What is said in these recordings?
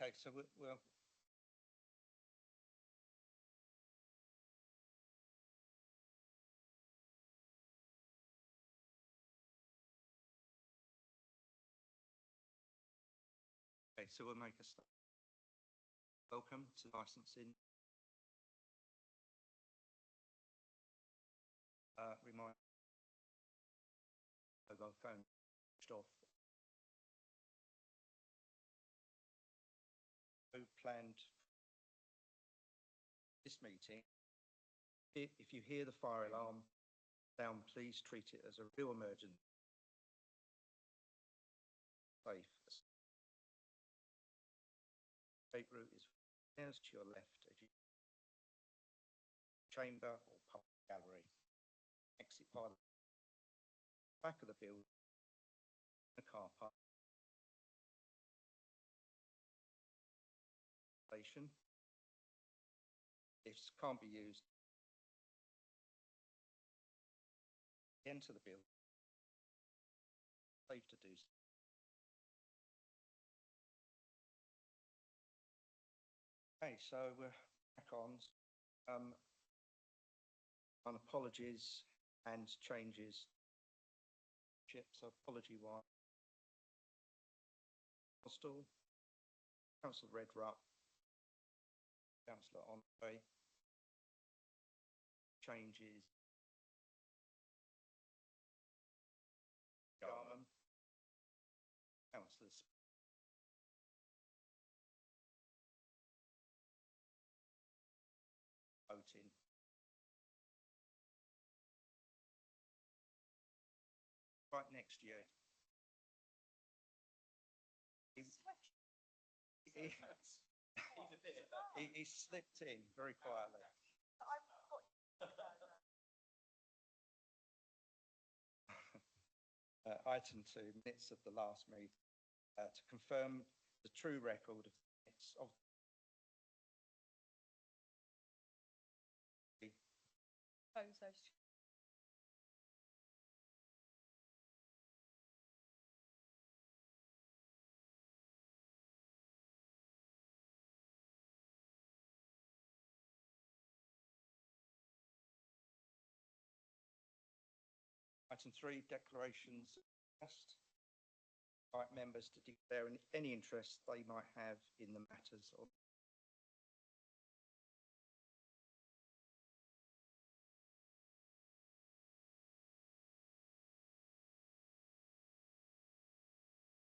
Okay, so we'll okay, so we'll make a start. Welcome to licensing. Remind mobile phone switched off. So planned this meeting. If you hear the fire alarm sound, please treat it as a real emergency. Safe. Escape route is stairs to your left as you chamber or public gallery. Exit by the back of the building, the car park. Station. Lifts can't be used. Enter the building. Safe to do so. Okay, so we're back on. On apologies and changes. So apology one. Hostel. Councillor Redrup. Councillor Andre. Changes. Garman. Councillors. Voting. Right next to you. He slipped in very quietly. Item 2, minutes of the last meeting, to confirm the true record of minutes of the Item 3, declarations. Invite members to declare any interest they might have in the matters of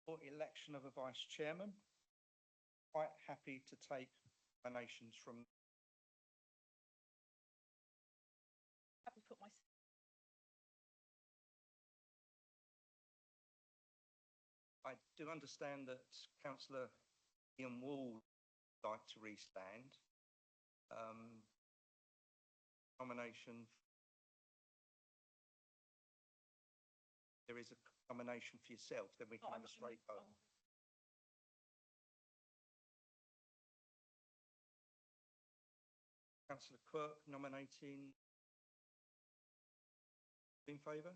or election of a vice chairman. Quite happy to take nominations from. Happy to put my. I do understand that Councillor Ian Wall would like to restand. Nomination. There is a nomination for yourself, then we can have a straight vote. Councillor Quirk nominating. In favour?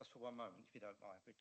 Just for one moment, if you don't mind.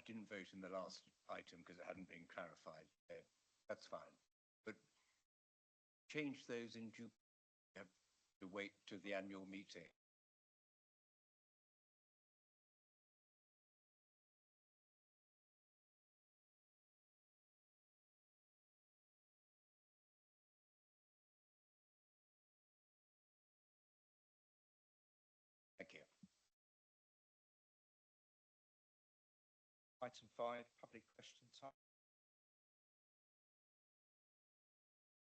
didn't vote in the last item because it hadn't been clarified. That's fine. But change those in due, you have to wait to the annual meeting. Thank you. Item 5, public question time.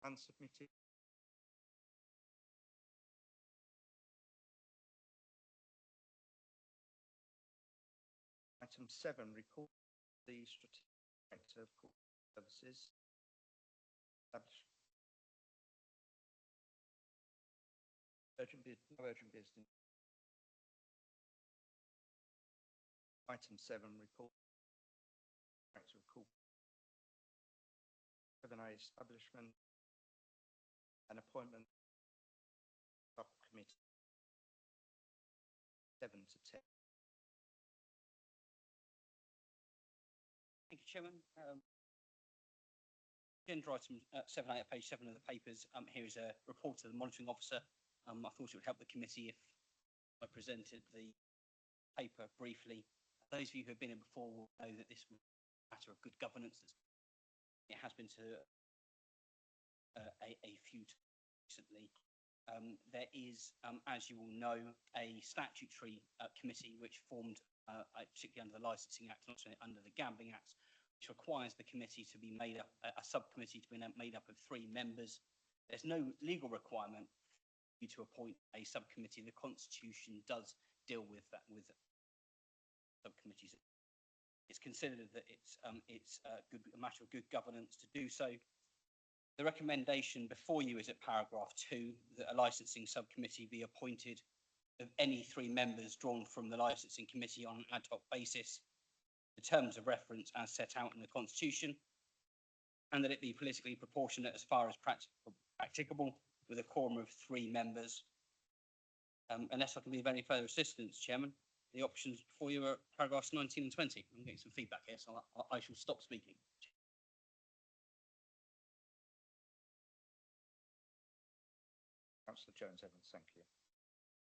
Unsubmitted. Item 7, report the strategic director of corporate services. No urgent business. Item 7, report director of corporate 7A establishment and appointment subcommittee 7 to 10. Thank you, Chairman. Agenda item 7A at page 7 of the papers. Here is a report of the monitoring officer. I thought it would help the committee if I presented the paper briefly. Those of you who have been in before will know that this was a matter of good governance. It has been to a few recently. There is, as you all know, a statutory committee which formed particularly under the Licensing Act and also under the Gambling Act, which requires the committee to be made up, a subcommittee to be made up of 3 members. There's no legal requirement for you to appoint a subcommittee. The Constitution does deal with that, with subcommittees. It's considered that it's a matter of good governance to do so. The recommendation before you is at paragraph 2 that a licensing subcommittee be appointed of any 3 members drawn from the licensing committee on an ad hoc basis, the terms of reference as set out in the Constitution, and that it be politically proportionate as far as practicable with a quorum of 3 members. Unless I can be of any further assistance, Chairman, the options before you are paragraphs 19 and 20. I'm getting some feedback here, so I shall stop speaking. Councillor Jones-Evans, thank you.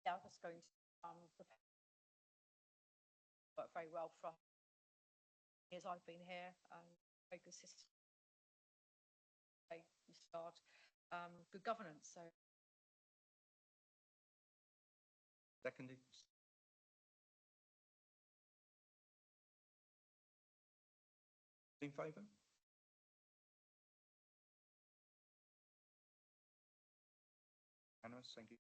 Yeah, I was going to work very well for us. As I've been here, very good system. You start good governance. So, Seconded. In favour? Unanimous, thank you.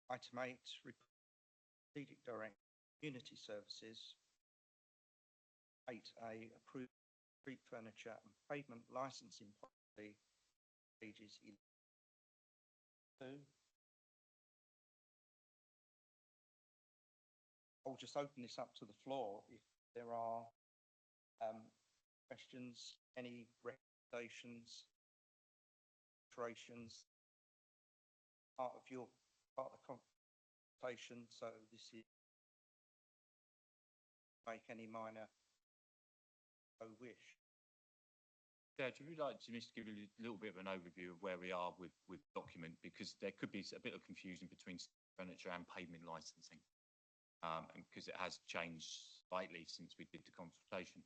Item 8, strategic director, community services. 8A, approved street furniture and pavement licensing policy, pages 11. I'll just open this up to the floor if there are questions, any recommendations, alterations, part of the consultation. So this is make any minor wish. Yeah, do you like to just give a little bit of an overview of where we are with document, because there could be a bit of confusion between furniture and pavement licensing, and because it has changed slightly since we did the consultation.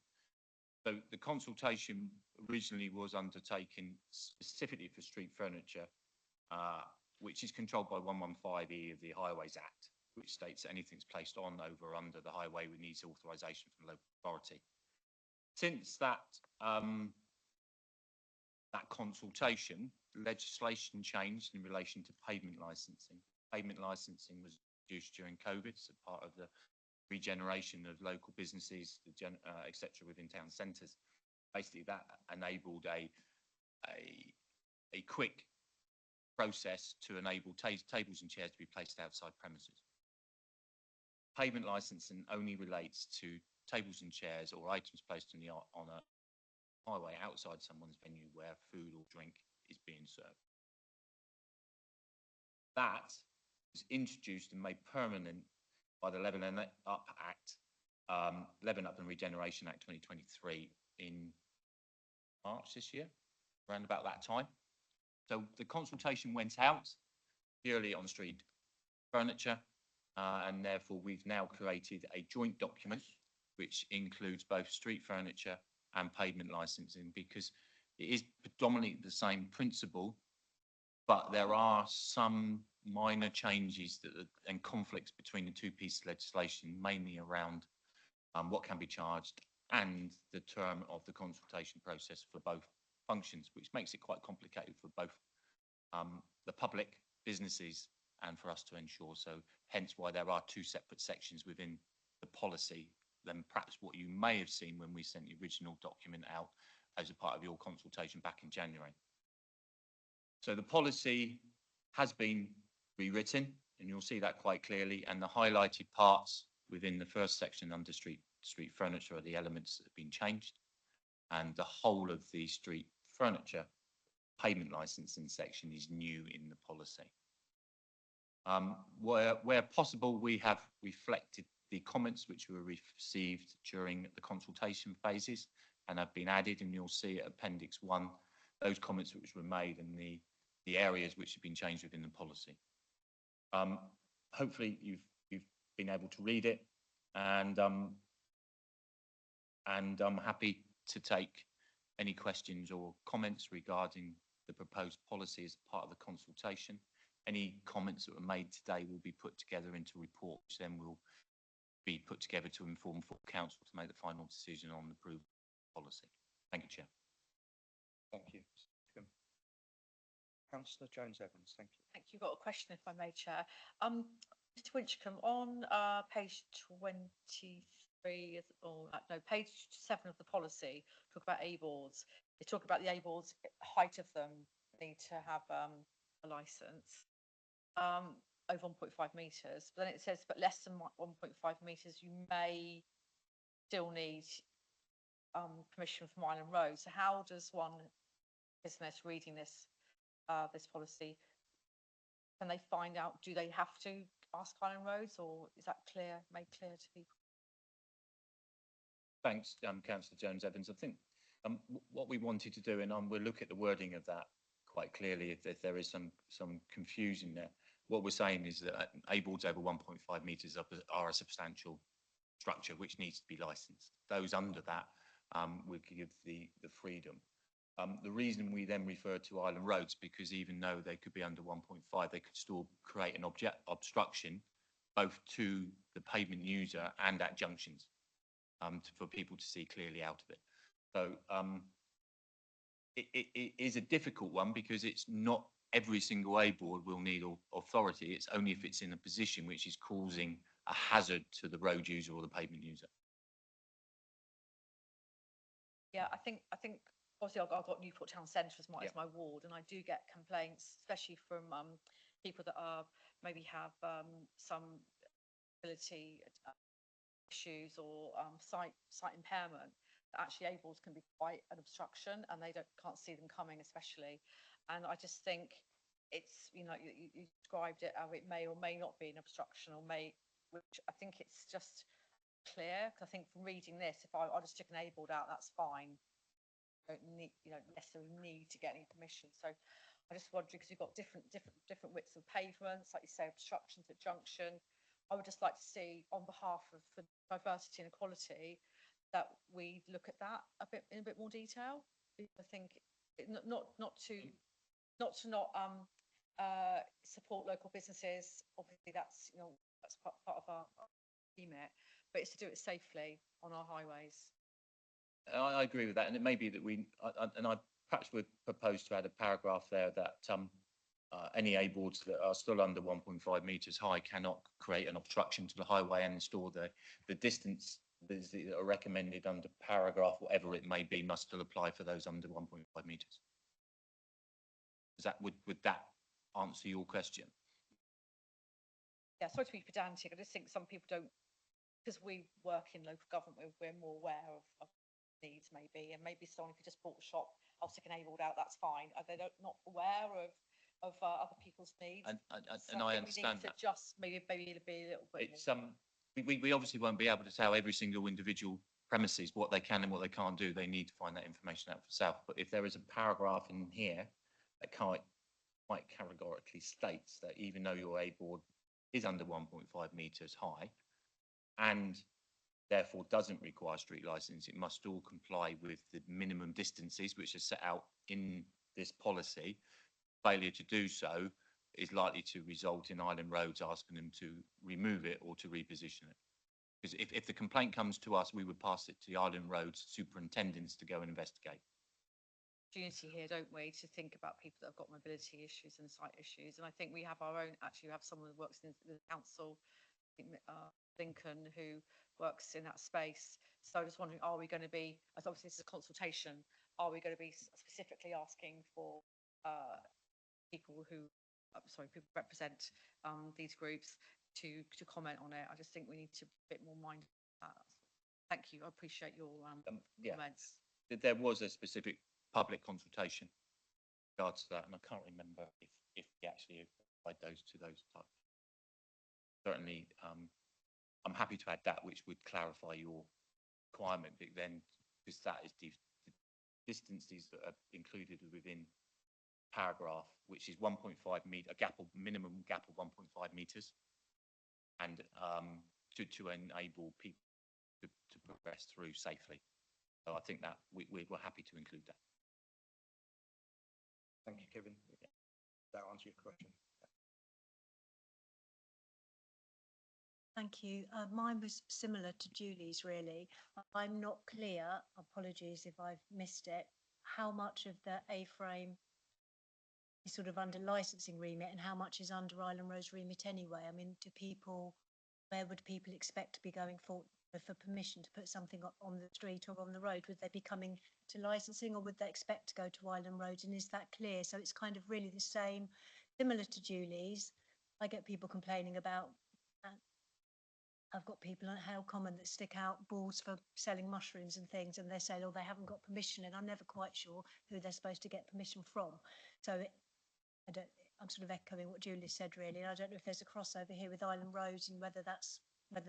So the consultation originally was undertaken specifically for street furniture, which is controlled by 115E of the Highways Act, which states that anything's placed on, over, or under the highway needs authorisation from the local authority. Since that consultation, legislation changed in relation to pavement licensing. Pavement licensing was introduced during COVID as a part of the regeneration of local businesses, etc., within town centres. Basically, that enabled a quick process to enable tables and chairs to be placed outside premises. Pavement licensing only relates to tables and chairs or items placed on a highway outside someone's venue where food or drink is being served. That was introduced and made permanent by the Levelling Up Act, Levelling Up and Regeneration Act 2023 in March this year, around about that time. So the consultation went out purely on street furniture, and therefore we've now created a joint document which includes both street furniture and pavement licensing, because it is predominantly the same principle, but there are some minor changes and conflicts between the two pieces of legislation, mainly around what can be charged and the term of the consultation process for both functions, which makes it quite complicated for both the public, businesses, and for us to ensure. So hence why there are two separate sections within the policy than perhaps what you may have seen when we sent the original document out as a part of your consultation back in January. So the policy has been rewritten, and you'll see that quite clearly, and the highlighted parts within the first section under street furniture are the elements that have been changed, and the whole of the street furniture payment licensing section is new in the policy. Where possible, we have reflected the comments which were received during the consultation phases and have been added, and you'll see at Appendix 1 those comments which were made and the areas which have been changed within the policy. Hopefully you've been able to read it, and I'm happy to take any questions or comments regarding the proposed policy as part of the consultation. Any comments that were made today will be put together into a report, which then will be put together to inform full council to make the final decision on the approved policy. Thank you, Chair. Thank you. Councillor Jones-Evans, thank you. Thank you. Got a question, if I may, Chair. Mr. Winchcombe, on page 23, or no, page 7 of the policy, talk about A-boards. They talk about the A-boards, height of them need to have a licence over 1.5 metres. But then it says, but less than 1.5 metres, you may still need permission from Island Road. So how does one business reading this this policy, can they find out, do they have to ask Island Roads, or is that made clear to people? Thanks, Councillor Jones-Evans. I think what we wanted to do, and we'll look at the wording of that quite clearly if there is some confusion there. What we're saying is that A-boards over 1.5 metres are a substantial structure which needs to be licensed. Those under that we give the freedom. The reason we then refer to Island Roads, because even though they could be under 1.5, they could still create an obstruction both to the pavement user and at junctions for people to see clearly out of it. So it is a difficult one, because it's not every single A-board will need authority. It's only if it's in a position which is causing a hazard to the road user or the pavement user. Yeah, I think obviously I've got Newport Town Centre as my ward, and I do get complaints, especially from people that maybe have some ability issues or sight impairment. That actually A-boards can be quite an obstruction, and they can't see them coming, especially. And I just think it's, you described it how it may or may not be an obstruction, which I think it's just clear, because I think from reading this, if I just stick an A-board out, that's fine. Don't need, necessarily need to get any permission. So I just wondering, because you've got different widths of pavements, like you say, obstructions at junction. I would just like to see, on behalf of for diversity and equality, that we look at that in a bit more detail. I think not to support local businesses. Obviously, that's that's part of our remit, but it's to do it safely on our highways. I agree with that, and it may be that I perhaps would propose to add a paragraph there that any A-boards that are still under 1.5 metres high cannot create an obstruction to the highway and install the distance that are recommended under paragraph, whatever it may be, must still apply for those under 1.5 metres. Would that answer your question? Yeah, sorry to be pedantic. I just think some people don't, because we work in local government, we're more aware of needs maybe, and maybe someone who just bought a shop, I'll stick an A-board out, that's fine. Are they not aware of other people's needs? And So I think we understand need that. to just maybe be a little bit It's, we obviously won't be able to tell every single individual premises what they can and what they can't do. They need to find that information out for themselves. But if there is a paragraph in here that quite categorically states that even though your A board is under 1.5 metres high and therefore doesn't require street licence, it must all comply with the minimum distances which are set out in this policy. Failure to do so is likely to result in Island Roads asking them to remove it or to reposition it. Because if the complaint comes to us, we would pass it to the Island Roads superintendents to go and investigate. Opportunity here, don't we, to think about people that have got mobility issues and sight issues. And I think we have our own, actually, we have someone who works in the council, I think, Lincoln, who works in that space. So I'm just wondering, are we going to be, as obviously this is a consultation, are we going to be specifically asking for people who, people represent these groups to comment on it? I just think we need to be a bit more mindful of that. Thank you. I appreciate your Yeah, comments. there was a specific public consultation in regards to that, and I can't remember if we actually applied those to those types. Certainly, I'm happy to add that, which would clarify your requirement, but then, because that is the distances that are included within paragraph, which is 1.5 metre, minimum gap of 1.5 metres, and to enable people to progress through safely. So I think that we're happy to include that. Thank you, Kevin. That answers your question. Thank you. Mine was similar to Julie's, really. I'm not clear, apologies if I've missed it, how much of the A-frame is sort of under licensing remit and how much is under Island Road's remit anyway. I mean, where would people expect to be going for permission to put something on the street or on the road? Would they be coming to licensing, or would they expect to go to Island Road? And is that clear? So it's kind of really the same, similar to Julie's. I get people complaining about, I've got people on How Common that stick out boards for selling mushrooms and things, and they say, oh, they haven't got permission, and I'm never quite sure who they're supposed to get permission from. So I'm sort of echoing what Julie said, really. And I don't know if there's a crossover here with Island Roads and whether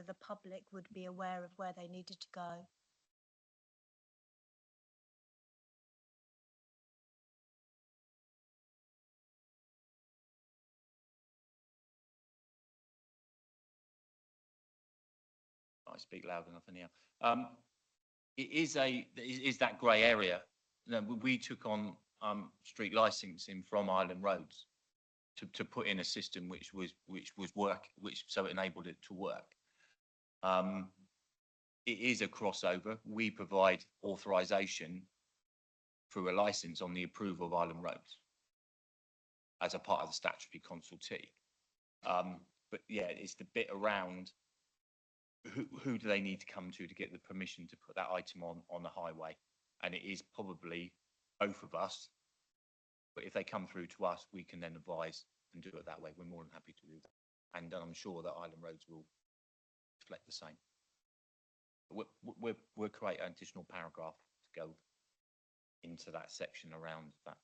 the public would be aware of where they needed to go. I speak loud enough anyhow. It is that grey area. We took on street licensing from Island Roads to put in a system which so it enabled it to work. It is a crossover. We provide authorisation through a licence on the approval of Island Roads as a part of the statutory consultee. But yeah, it's the bit around who do they need to come to get the permission to put that item on the highway, and it is probably both of us. But if they come through to us, we can then advise and do it that way. We're more than happy to do that, and I'm sure that Island Roads will reflect the same. We'll create an additional paragraph to go into that section around that.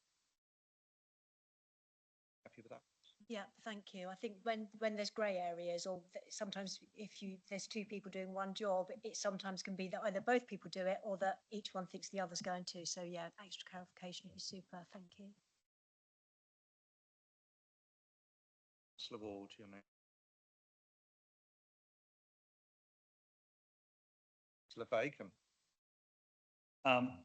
Happy with that? Yeah, thank you. I think when there's grey areas, or sometimes there's two people doing one job, it sometimes can be that either both people do it or that each one thinks the other's going to. So yeah, extra clarification would be super. Thank you. Councillor Ward, your name. Councillor Bacon.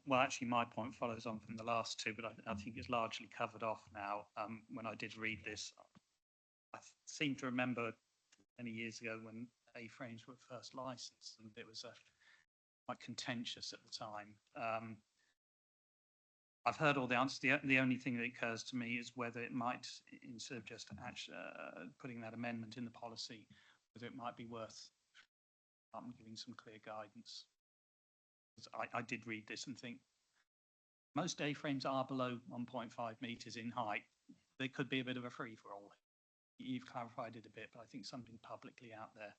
Well, actually, my point follows on from the last two, but I think it's largely covered off now. When I did read this, I seem to remember many years ago when A-frames were first licensed, and it was quite contentious at the time. I've heard all the answers. The only thing that occurs to me is whether it might, instead of just actually putting that amendment in the policy, whether it might be worth giving some clear guidance. I did read this and think most A-frames are below 1.5 metres in height. They could be a bit of a free-for-all. You've clarified it a bit, but I think something publicly out there,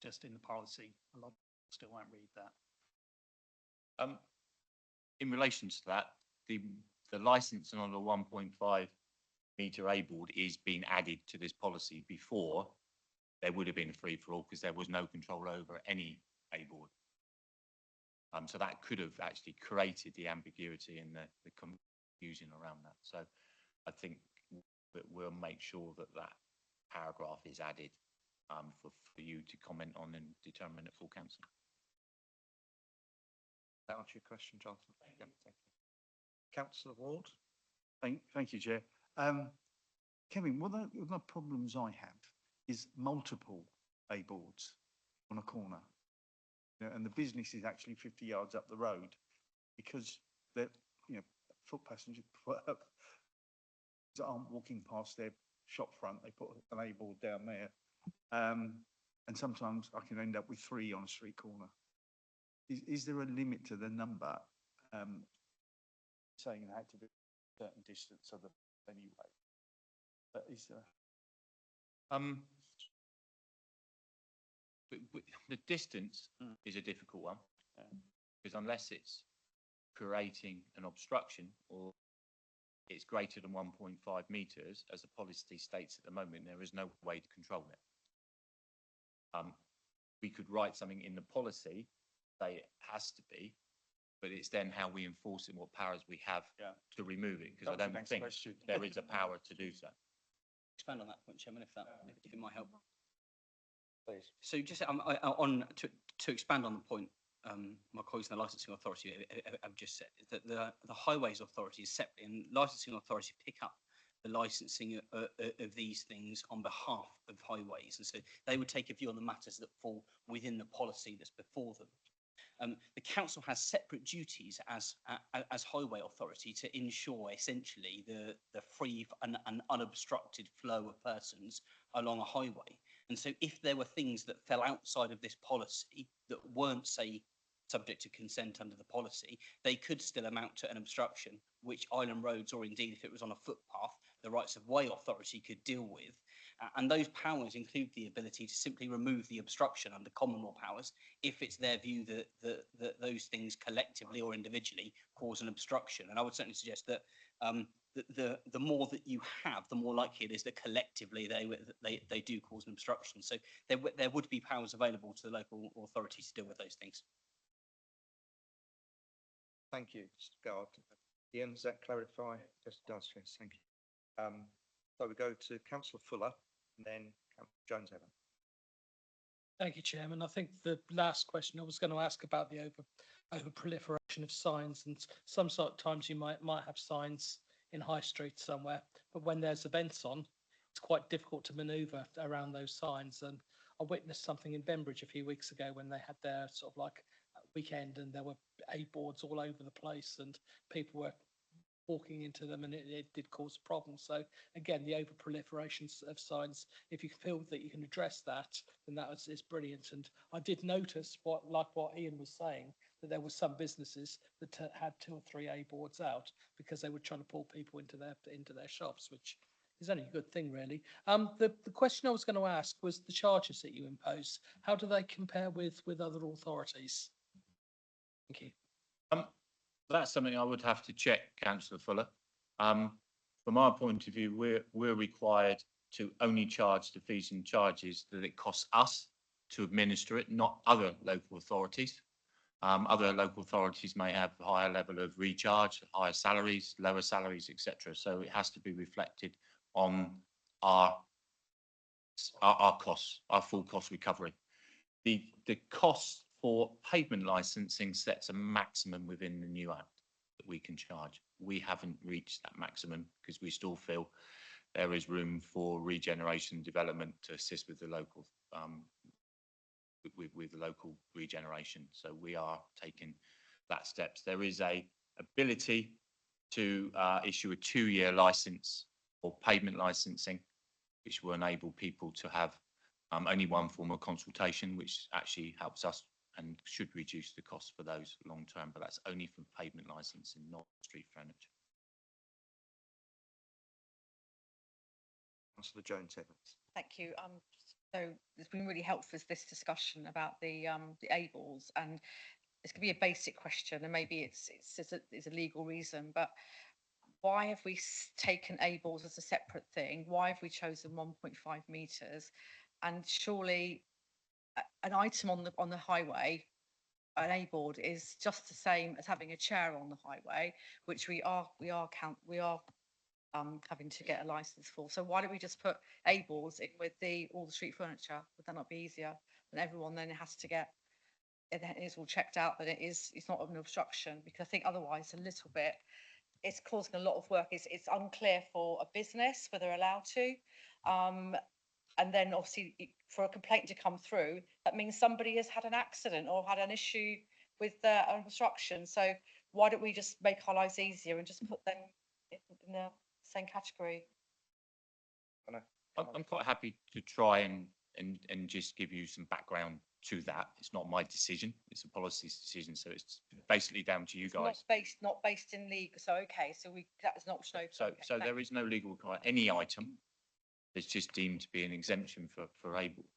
just in the policy, a lot of people still won't read that. In relation to that, the licensing on the 1.5 metre A board is being added to this policy. Before, there would have been a free-for-all because there was no control over any A board. So that could have actually created the ambiguity and the confusion around that. So I think that we'll make sure that that paragraph is added for you to comment on and determine at full council. That answer your question, Jonathan? Yeah, thank you. Councillor Ward? Thank you, Chair. Kevin, one of the problems I have is multiple A boards on a corner. You know, and the business is actually 50 yards up the road because they're, you know, foot passengers that aren't walking past their shop front, they put an A board down there. And sometimes I can end up with 3 on a street corner. Is there a limit to the number? Saying it had to be a certain distance of the anyway. But is there? The distance is a difficult one because unless it's creating an obstruction or it's greater than 1.5 metres, as the policy states at the moment, there is no way to control it. We could write something in the policy, say it has to be, but it's then how we enforce it, what powers we have to remove it, because I don't think there is a power to do so. Expand on that point, Chairman, if it might help. Please. So just to expand on the point, my colleagues in the licensing authority have just said that the highways authority is separate, and licensing authority pick up the licensing of these things on behalf of highways, and so they would take a view on the matters that fall within the policy that's before them. The council has separate duties as highway authority to ensure essentially the free and unobstructed flow of persons along a highway. And so if there were things that fell outside of this policy that weren't, say, subject to consent under the policy, they could still amount to an obstruction, which Island Roads, or indeed if it was on a footpath, the Rights of Way authority could deal with. And those powers include the ability to simply remove the obstruction under common law powers if it's their view that those things collectively or individually cause an obstruction. And I would certainly suggest that the more that you have, the more likely it is that collectively they do cause an obstruction. So there would be powers available to the local authorities to deal with those things. Thank you, Mr. Guard. Ian, does that clarify? Yes, it does, yes, thank you. So we go to Councillor Fuller and then Councillor Jones-Evans. Thank you, Chairman. I think the last question I was going to ask about the over proliferation of signs, and sometimes you might have signs in high streets somewhere, but when there's events on, it's quite difficult to manoeuvre around those signs. And I witnessed something in Bembridge a few weeks ago when they had their sort of like weekend, and there were A boards all over the place, and people were walking into them, and it did cause problems. So again, the over proliferation of signs, if you feel that you can address that, then that is brilliant. And I did notice what Ian was saying, that there were some businesses that had 2 or 3 A boards out because they were trying to pull people into their shops, which is only a good thing, really. The question I was going to ask was the charges that you impose. How do they compare with other authorities? Thank you. That's something I would have to check, Councillor Fuller. From our point of view, we're required to only charge the fees and charges that it costs us to administer it, not other local authorities. Other local authorities may have a higher level of recharge, higher salaries, lower salaries, etc. So it has to be reflected on our costs, our full cost recovery. The cost for pavement licensing sets a maximum within the new act that we can charge. We haven't reached that maximum because we still feel there is room for regeneration and development to assist with the local with local regeneration. So we are taking that steps. There is a ability to issue a 2-year license for pavement licensing, which will enable people to have only one form of consultation, which actually helps us and should reduce the cost for those long term, but that's only for pavement licensing, not street furniture. Councillor Jones-Evans. Thank you. So it's been really helpful, this discussion about the A-balls, and it's going to be a basic question, and maybe it's a legal reason, but why have we taken A-balls as a separate thing? Why have we chosen 1.5 metres? And surely an item on the highway, an A-board, is just the same as having a chair on the highway, which we are having to get a license for. So why don't we just put A-boards in with all the street furniture? Would that not be easier? And everyone then has to get it is all checked out that it's not an obstruction, because I think otherwise a little bit it's causing a lot of work. It's unclear for a business whether they're allowed to. And then obviously for a complaint to come through, that means somebody has had an accident or had an issue with their obstruction. So why don't we just make our lives easier and just put them in the same category? I'm quite happy to try and just give you some background to that. It's not my decision, it's a policy decision, so it's basically down to you It's guys. not based in legal. So okay, so that is not so. So, okay, so there is no legal requirement, any item that's just deemed to be an exemption for A-board.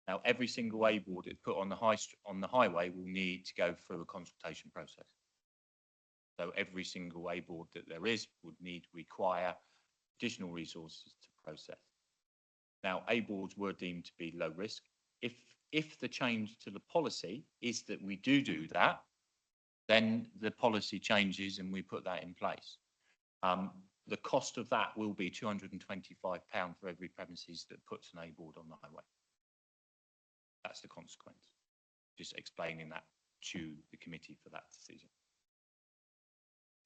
Now, every single A-board that's put on the highway will need to go through a consultation process. So every single A-board that there is would require additional resources to process. Now, A-boards were deemed to be low risk. If the change to the policy is that we do that, then the policy changes and we put that in place. The cost of that will be £225 for every premises that puts an A-board on the highway. That's the consequence. Just explaining that to the committee for that decision.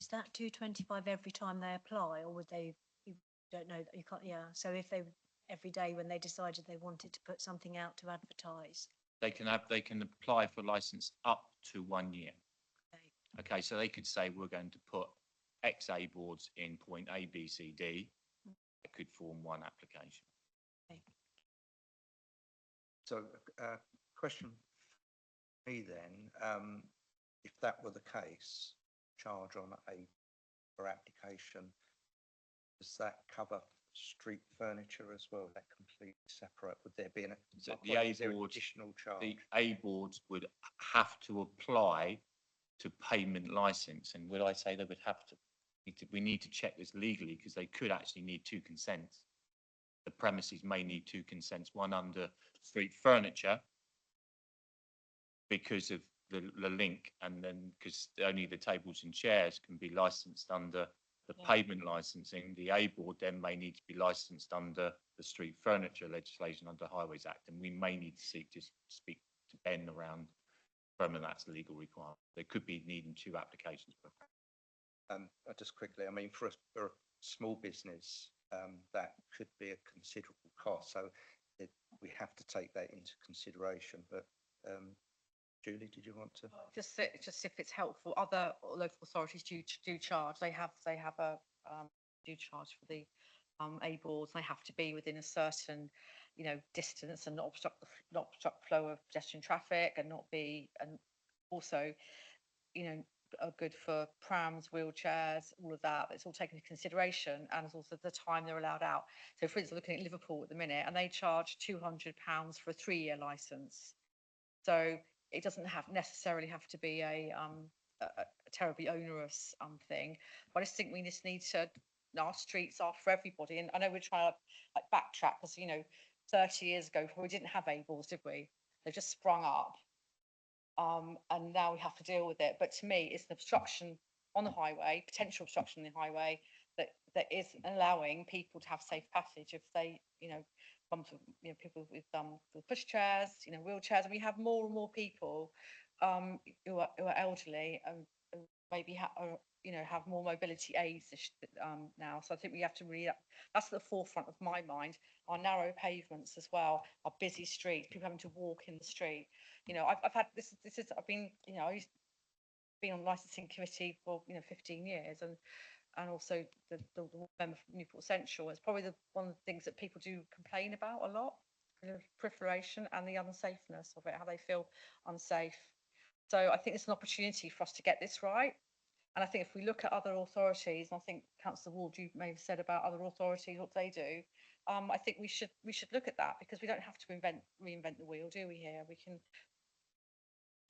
Is that 225 every time they apply, or would they, you don't know, you can't, yeah. So if they, every day when they decided they wanted to put something out to advertise? They can apply for license up to 1 year. Okay, so they could say we're going to put X A-boards in point A, B, C, D. It could form one application. Okay. So, question for me then, if that were the case, charge on per application, does that cover street furniture as well? That completely separate? Would there be So the A-boards, additional charge? the A-boards would have to apply to payment license, and would I say they would have to? We need to check this legally, because they could actually need two consents. The premises may need two consents, one under street furniture because of the link, and then because only the tables and chairs can be licensed under the pavement licensing. The A-board then may need to be licensed under the street furniture legislation under Highways Act, and we may need to speak to Ben around whether that's a legal requirement. They could be needing two applications. Just quickly, I mean, for a small business, that could be a considerable cost. So we have to take that into consideration. But Julie, did you want to? Just if it's helpful, other local authorities do charge. They have a do charge for the A-boards. They have to be within a certain, distance and not obstruct the flow of pedestrian traffic, and also, are good for prams, wheelchairs, all of that. It's all taken into consideration, and it's also the time they're allowed out. So, for instance, looking at Liverpool at the minute, and they charge £200 for a 3-year license. So it doesn't necessarily have to be a terribly onerous thing. But I just think we just need to. Our streets are for everybody, and I know we're trying to backtrack, because 30 years ago we didn't have A-balls, did we? They just sprung up. And now we have to deal with it. But to me, it's an obstruction on the highway, potential obstruction on the highway, that is allowing people to have safe passage if they, come to, people with pushchairs, wheelchairs, and we have more and more people who are elderly and who maybe have more mobility aids now. So I think we have to really, that's at the forefront of my mind. Our narrow pavements as well, our busy streets, people having to walk in the street. I've had I've been, I used to be on licensing committee for 15 years, and also the member for Newport Central. It's probably one of the things that people do complain about a lot, proliferation and the unsafeness of it, how they feel unsafe. So I think it's an opportunity for us to get this right. And I think if we look at other authorities, and I think Councillor Ward, you may have said about other authorities, what they do, I think we should look at that, because we don't have to reinvent the wheel, do we? Here we can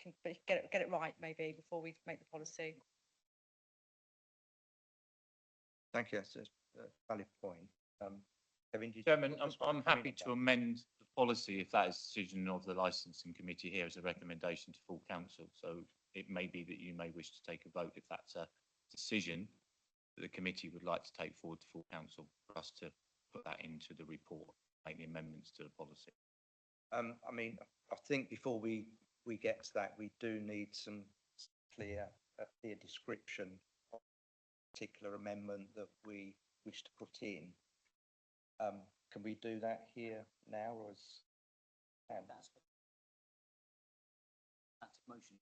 can get it right maybe before we make the policy. Thank you, that's a valid point. Kevin, did you Chairman, just want I'm come in happy on to that? amend the policy if that is a decision of the licensing committee here as a recommendation to full council. So it may be that you may wish to take a vote if that's a decision that the committee would like to take forward to full council for us to put that into the report, make the amendments to the policy. I mean, I think before we get to that, we do need some clear description of a particular amendment that we wish to put in. Can we do that here now, or is? That's a motion.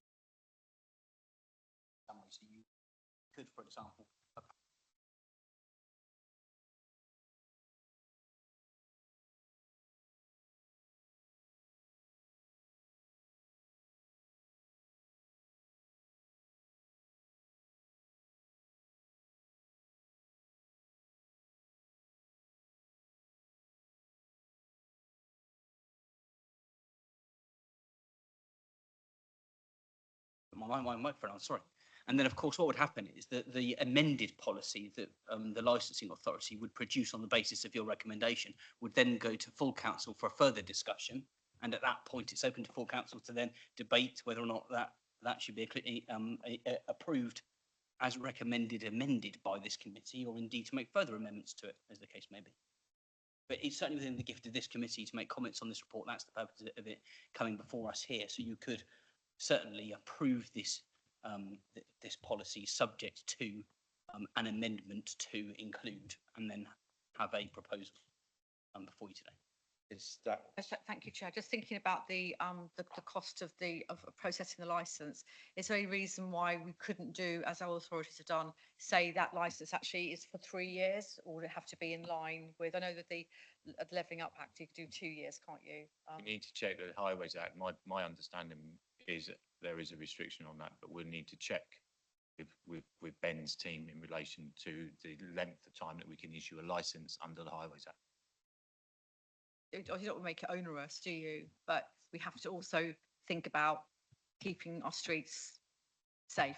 So you could, for example, my microphone on, sorry. And then, of course, what would happen is that the amended policy that the licensing authority would produce on the basis of your recommendation would then go to full council for a further discussion. And at that point, it's open to full council to then debate whether or not that should be approved as recommended, amended by this committee, or indeed to make further amendments to it, as the case may be. But it's certainly within the gift of this committee to make comments on this report. That's the purpose of it coming before us here. So you could certainly approve this this policy subject to an amendment to include, and then have a proposal before you today. Is that? Thank you, Chair. Just thinking about the cost of processing the licence. Is there any reason why we couldn't do, as our authorities have done, say that licence actually is for 3 years, or would it have to be in line with? I know that the Levelling Up Act, you could do 2 years, can't you? We need to check the Highways Act. My understanding is that there is a restriction on that, but we'll need to check with Ben's team in relation to the length of time that we can issue a licence under the Highways Act. You don't want to make it onerous, do you? But we have to also think about keeping our streets safe.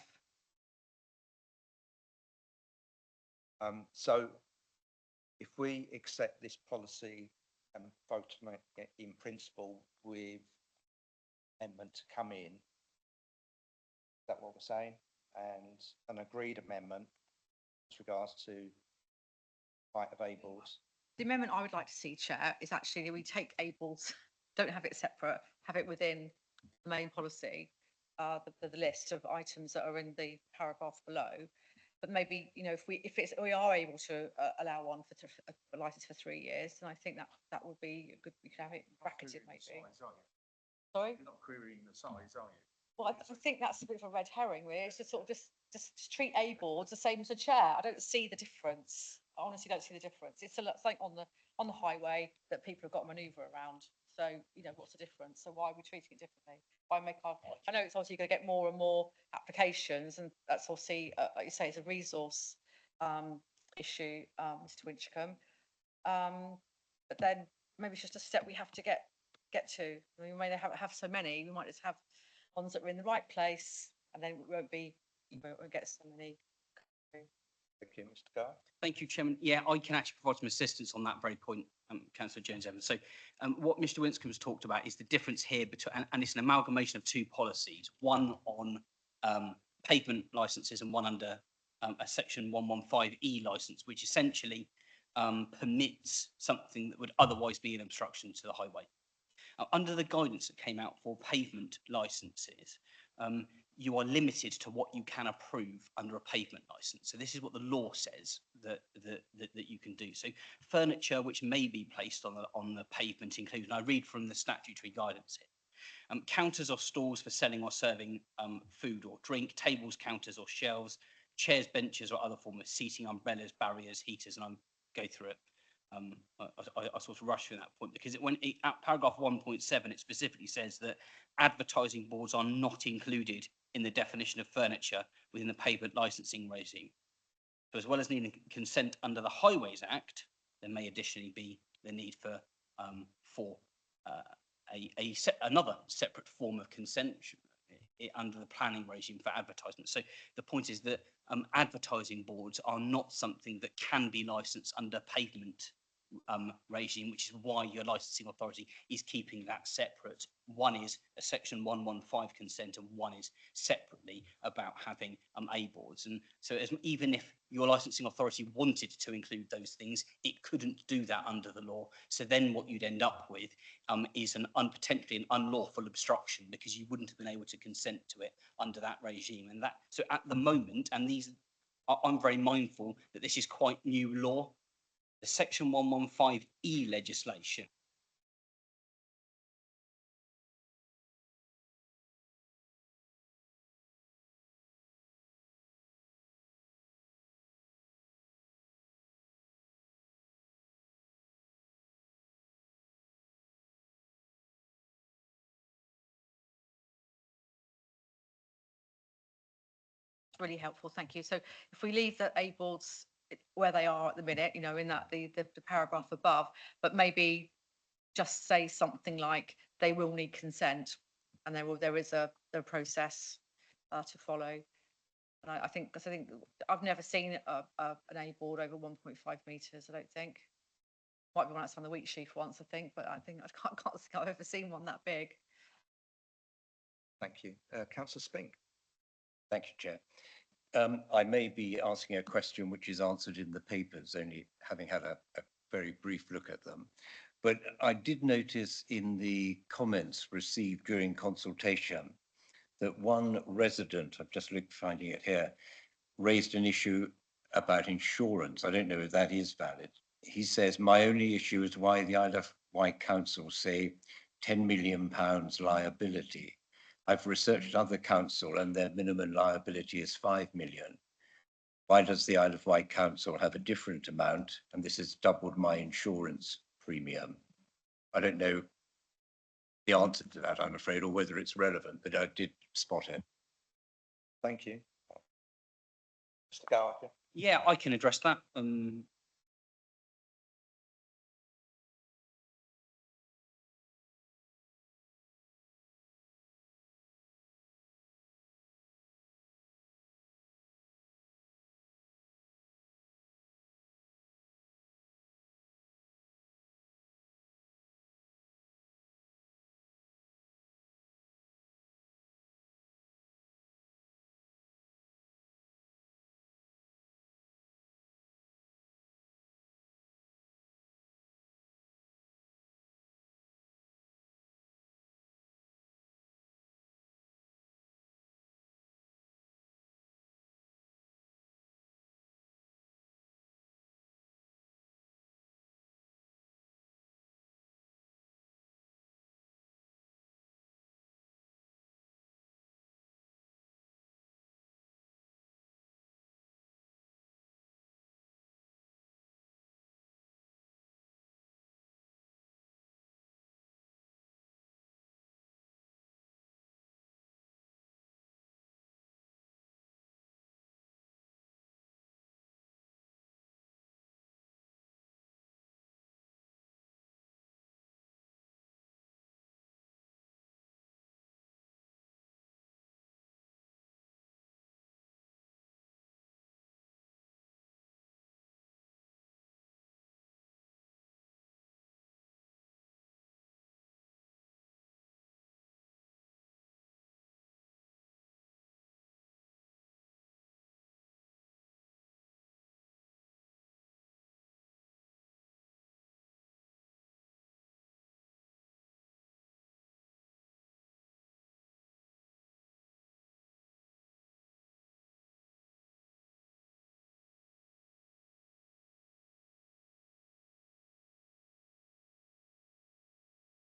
So if we accept this policy and vote on it in principle with amendment to come in, is that what we're saying? And an agreed amendment as regards to height of A-boards. The amendment I would like to see, Chair, is actually that we take A-boards, don't have it separate, have it within the main policy, the list of items that are in the paragraph below. But maybe, you know, if we are able to allow one for a licence for 3 years, then I think that would be good. We could have it bracketed, maybe. Sorry? You're not querying the size, are you? Well, I think that's a bit of a red herring, really. It's just sort of just treat A-boards the same as a chair. I don't see the difference. I honestly don't see the difference. It's something on the highway that people have got to manoeuvre around. So, you know, what's the difference? So why are we treating it differently? I know it's obviously going to get more and more applications, and that's obviously, like you say, it's a resource issue, Mr. Winchcombe. But then maybe it's just a step we have to get to. I mean, we may have so many. We might just have ones that are in the right place, and then we won't get so many. Thank you, Mr. Carr. Thank you, Chairman. Yeah, I can actually provide some assistance on that very point, Councillor Jones-Evans. So what Mr. Winscombe has talked about is the difference here between, and it's an amalgamation of 2 policies, one on pavement licences and one under a section 115E licence, which essentially permits something that would otherwise be an obstruction to the highway. Under the guidance that came out for pavement licences, you are limited to what you can approve under a pavement licence. So this is what the law says that you can do. So furniture which may be placed on the pavement includes, and I read from the statutory guidance here, counters or stalls for selling or serving food or drink, tables, counters or shelves, chairs, benches or other form of seating, umbrellas, barriers, heaters, and I'll go through it. I sort of rush through that point because at paragraph 1.7, it specifically says that advertising boards are not included in the definition of furniture within the pavement licensing regime. So as well as needing consent under the Highways Act, there may additionally be the need for another separate form of consent it under the planning regime for advertisement. So the point is that advertising boards are not something that can be licensed under pavement regime, which is why your licensing authority is keeping that separate. One is a section 115 consent and one is separately about having A boards. And so even if your licensing authority wanted to include those things, it couldn't do that under the law. So then what you'd end up with is potentially an unlawful obstruction, because you wouldn't have been able to consent to it under that regime. And that, so at the moment, and I'm very mindful that this is quite new law, the section 115E legislation Really helpful, thank you. So if we leave the A boards where they are at the minute, you know, in that the paragraph above, but maybe just say something like they will need consent, and there is a process to follow. And I think, because I think I've never seen an A board over 1.5 metres. I don't think. Might be one that's on the wheat sheaf once, I think, but I think I can't think I've ever seen one that big. Thank you. Councillor Spink. Thank you, Chair. I may be asking a question which is answered in the papers, only having had a very brief look at them. But I did notice in the comments received during consultation that one resident, I've just looked finding it here, raised an issue about insurance. I don't know if that is valid. He says, my only issue is why the Isle of Wight Council say £10 million liability. I've researched other council and their minimum liability is 5 million. Why does the Isle of Wight Council have a different amount? And this has doubled my insurance premium. I don't know the answer to that, I'm afraid, or whether it's relevant, but I did spot it. Thank you. Mr. Gallagher. Yeah, I can address that.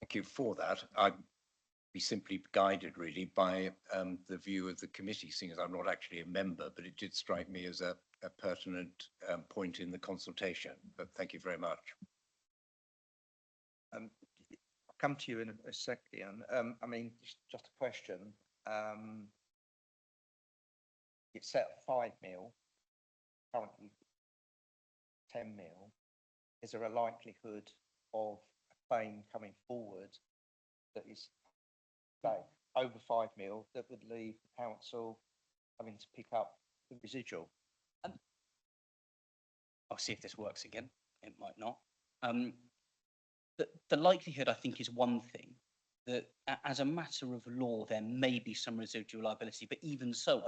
Thank you for that. I'd be simply guided really by the view of the committee, seeing as I'm not actually a member, but it did strike me as a pertinent point in the consultation. But thank you very much. I'll come to you in a second. I mean, just a question. It's set at 5 mil, currently 10 mil. Is there a likelihood of a claim coming forward that is, say, over 5 mil that would leave the council having to pick up the residual? I'll see if this works again. It might not. The likelihood, I think, is one thing. That as a matter of law, there may be some residual liability, but even so,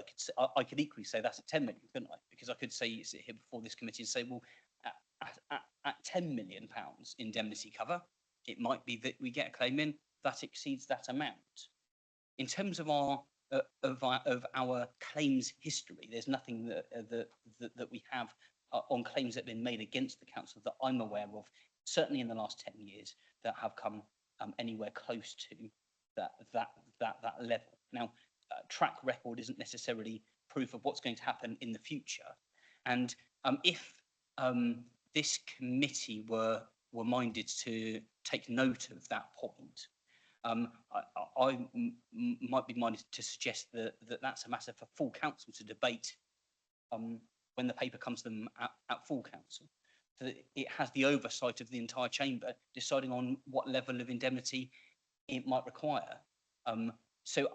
I could equally say that's at 10 million, couldn't I? Because I could say, sit here before this committee and say, well, at 10 million pounds indemnity cover, it might be that we get a claim in that exceeds that amount. In terms of our claims history, there's nothing that we have on claims that have been made against the council that I'm aware of, certainly in the last 10 years, that have come anywhere close to that level. Now, track record isn't necessarily proof of what's going to happen in the future. And if this committee were minded to take note of that point, I might be minded to suggest that that's a matter for full council to debate when the paper comes to them at full council. So that it has the oversight of the entire chamber, deciding on what level of indemnity it might require. So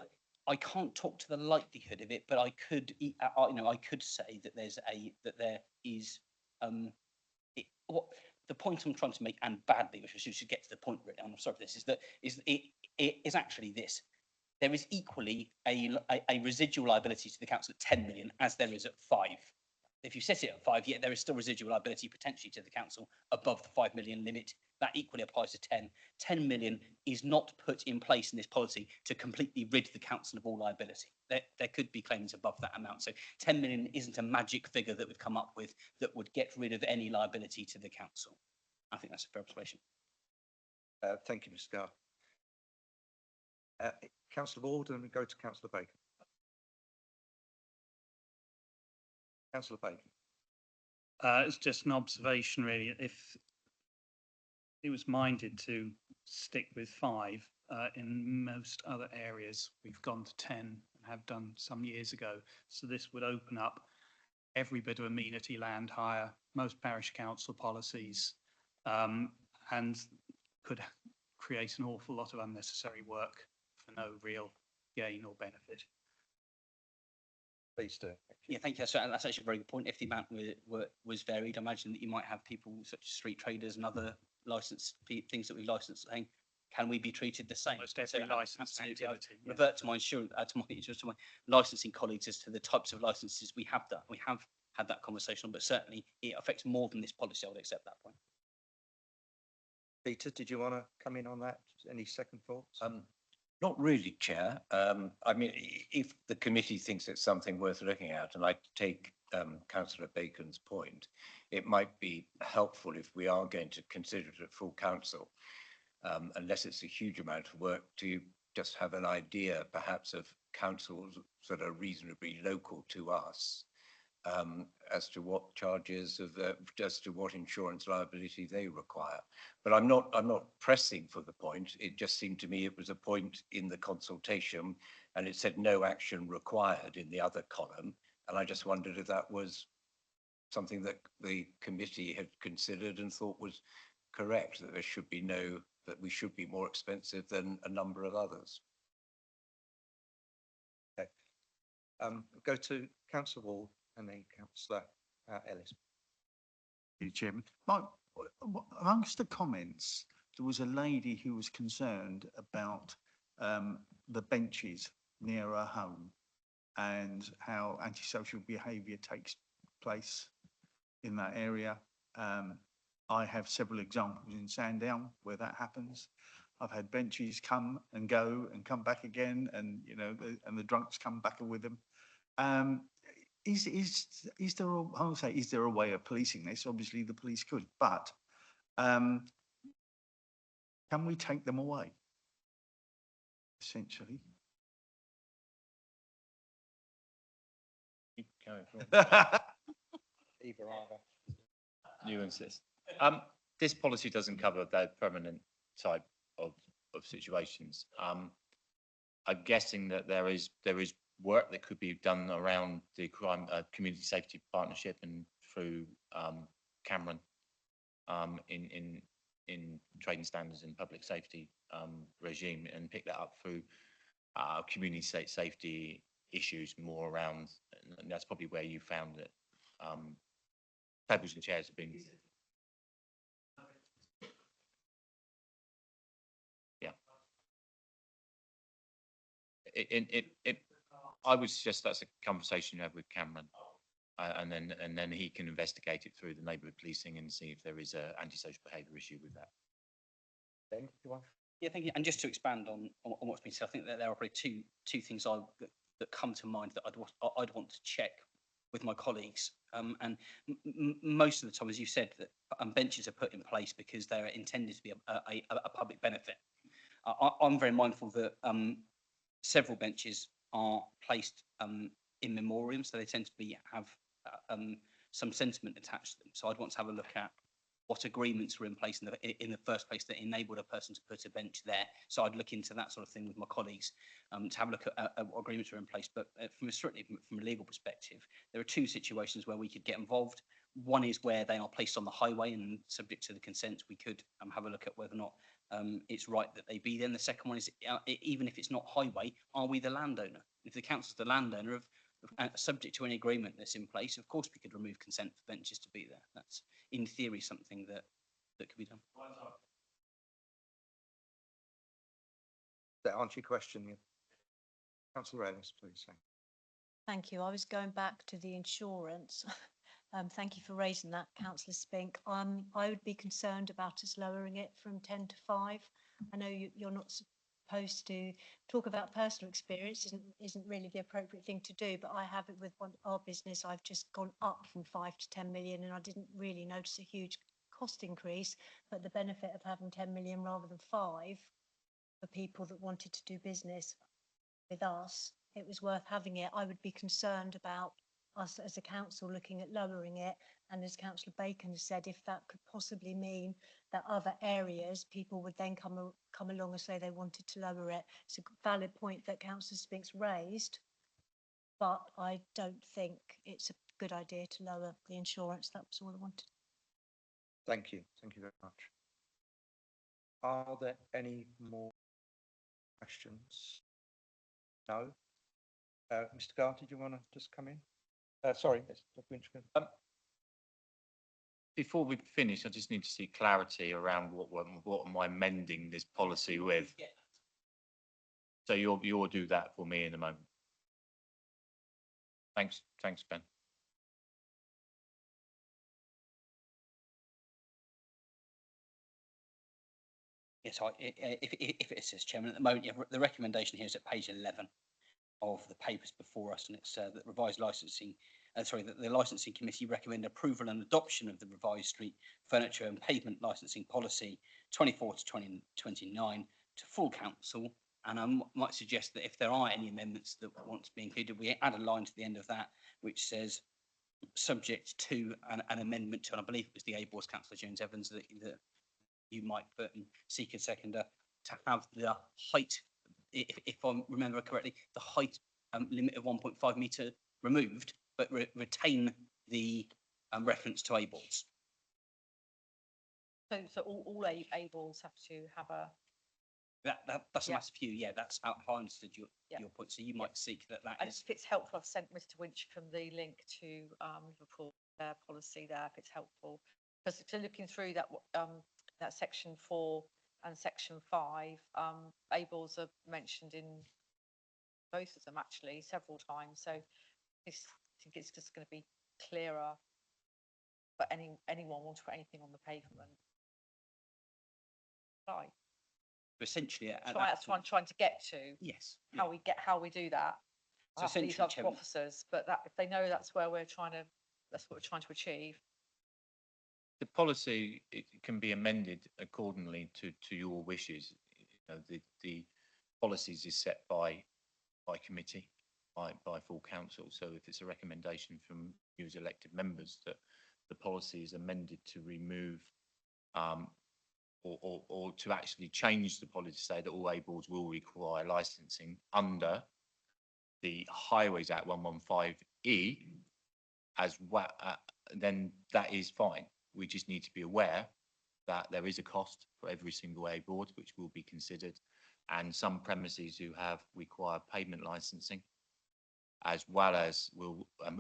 I can't talk to the likelihood of it, but I could, I could say that there is. What the point I'm trying to make, and badly, which I should get to the point really, I'm sorry for this, it is actually this. There is equally a residual liability to the council at 10 million as there is at 5. If you set it at 5, yet there is still residual liability potentially to the council above the 5 million limit. That equally applies to 10. 10 million is not put in place in this policy to completely rid the council of all liability. There could be claims above that amount. So 10 million isn't a magic figure that we've come up with that would get rid of any liability to the council. I think that's a fair observation. Thank you, Mr. Garth. Councillor Ward, and we go to Councillor Bacon. Councillor Bacon. It's just an observation, really. If it was minded to stick with 5, in most other areas, we've gone to 10 and have done some years ago. So this would open up every bit of amenity land hire, most parish council policies, and could create an awful lot of unnecessary work for no real gain or benefit. Please do. Yeah, thank you. That's actually a very good point. If the amount was varied, I imagine that you might have people such as street traders and other licensed things that we license saying, can we be treated the same? Almost every licensed activity. Revert to my to my licensing colleagues as to the types of licenses we have done. We have had that conversation, but certainly it affects more than this policy. I would accept that point. Peter, did you want to come in on that? Any second thoughts? Not really, Chair. I mean, if the committee thinks it's something worth looking at, and I take Councillor Bacon's point, it might be helpful if we are going to consider it at full council, unless it's a huge amount of work, to just have an idea perhaps of councils that are reasonably local to us, as to what charges as to what insurance liability they require. But I'm not pressing for the point. It just seemed to me it was a point in the consultation, and it said no action required in the other column. And I just wondered if that was something that the committee had considered and thought was correct, that there should be that we should be more expensive than a number of others. Okay. Go to Councillor Ward and then Councillor Ellis. Thank you, Chairman. Amongst the comments, there was a lady who was concerned about the benches near her home and how antisocial behaviour takes place in that area. I have several examples in Sandown where that happens. I've had benches come and go and come back again, and and the drunks come back with them. Is there I would say, is there a way of policing this? Obviously the police could, but can we take them away? Essentially. Keep going for Either either. nuances. This policy doesn't cover that permanent type of situations. I'm guessing that there is work that could be done around the crime community safety partnership and through Cameron in trading standards and public safety regime, and pick that up through community safety issues more around, and that's probably where you found that tables and chairs have been. Yeah. I would suggest that's a conversation you have with Cameron, and then he can investigate it through the neighbourhood policing and see if there is a antisocial behaviour issue with that. Ben, you want? Yeah, thank you. And just to expand on what's been said, I think that there are probably two things that come to mind that I'd want to check with my colleagues. And most of the time, as you said, that benches are put in place because they're intended to be a public benefit. I'm very mindful that several benches are placed in memoriam, so they tend to have some sentiment attached to them. So I'd want to have a look at what agreements were in place in the first place that enabled a person to put a bench there. So I'd look into that sort of thing with my colleagues to have a look at what agreements are in place. But strictly from a legal perspective, there are two situations where we could get involved. One is where they are placed on the highway, and subject to the consent, we could have a look at whether or not it's right that they be there. And the second one is, even if it's not highway, are we the landowner? If the council's the landowner, subject to any agreement that's in place, of course we could remove consent for benches to be there. That's in theory something that could be done. That answer your question? Councillor Ellis, please. Thank you. I was going back to the insurance. Thank you for raising that, Councillor Spink. I would be concerned about us lowering it from 10 to 5. I know you're not supposed to talk about personal experience, isn't really the appropriate thing to do, but I have it with our business. I've just gone up from 5 to 10 million, and I didn't really notice a huge cost increase, but the benefit of having 10 million rather than 5 for people that wanted to do business with us, it was worth having it. I would be concerned about us as a council looking at lowering it, and as Councillor Bacon has said, if that could possibly mean that other areas people would then come along and say they wanted to lower it. It's a valid point that Councillor Spink's raised, but I don't think it's a good idea to lower the insurance. That was all I wanted. Thank you very much. Are there any more questions? No. Mr. Garter, did you want to just come in? Sorry, Dr. Winchcombe. Before we finish, I just need to see clarity around what am I amending this policy with. So you'll do that for me in a moment. Thanks, Ben. Yes, if it is, Chairman, at the moment, the recommendation here is at page 11 of the papers before us, and it's the revised licensing. The licensing committee recommend approval and adoption of the revised street furniture and pavement licensing policy 24 to 2029 to full council. And I might suggest that if there are any amendments that want to be included, we add a line to the end of that which says subject to an amendment to, and I believe it was the ABOR's Councillor Jones Evans that you might put and seek a seconder to have the height, if I remember correctly, the height limit of 1.5 metre removed, but retain the reference to A-balls. So all A-balls have to have a. That's a massive view. Yeah, that's how I understood your point. So you might seek that And is. if it's helpful, I've sent Mr. Winchcombe the link to Liverpool policy there. If it's helpful, because if you're looking through that section 4 and section 5, A-balls are mentioned in both of them actually several times. So I think it's just going to be clearer for anyone wants to put anything on the pavement. Right. Essentially, That's what I'm trying to get to. Yes. How we do that. So These are essentially, officers, but that if they know that's where that's what we're trying to achieve. The policy, it can be amended accordingly to your wishes. You know, the policies is set by committee, by full council. So if it's a recommendation from you as elected members that the policy is amended to remove or to actually change the policy to say that all A-balls will require licensing under the Highways Act 115E as well, then that is fine. We just need to be aware that there is a cost for every single A-board, which will be considered, and some premises who require pavement licensing, as well as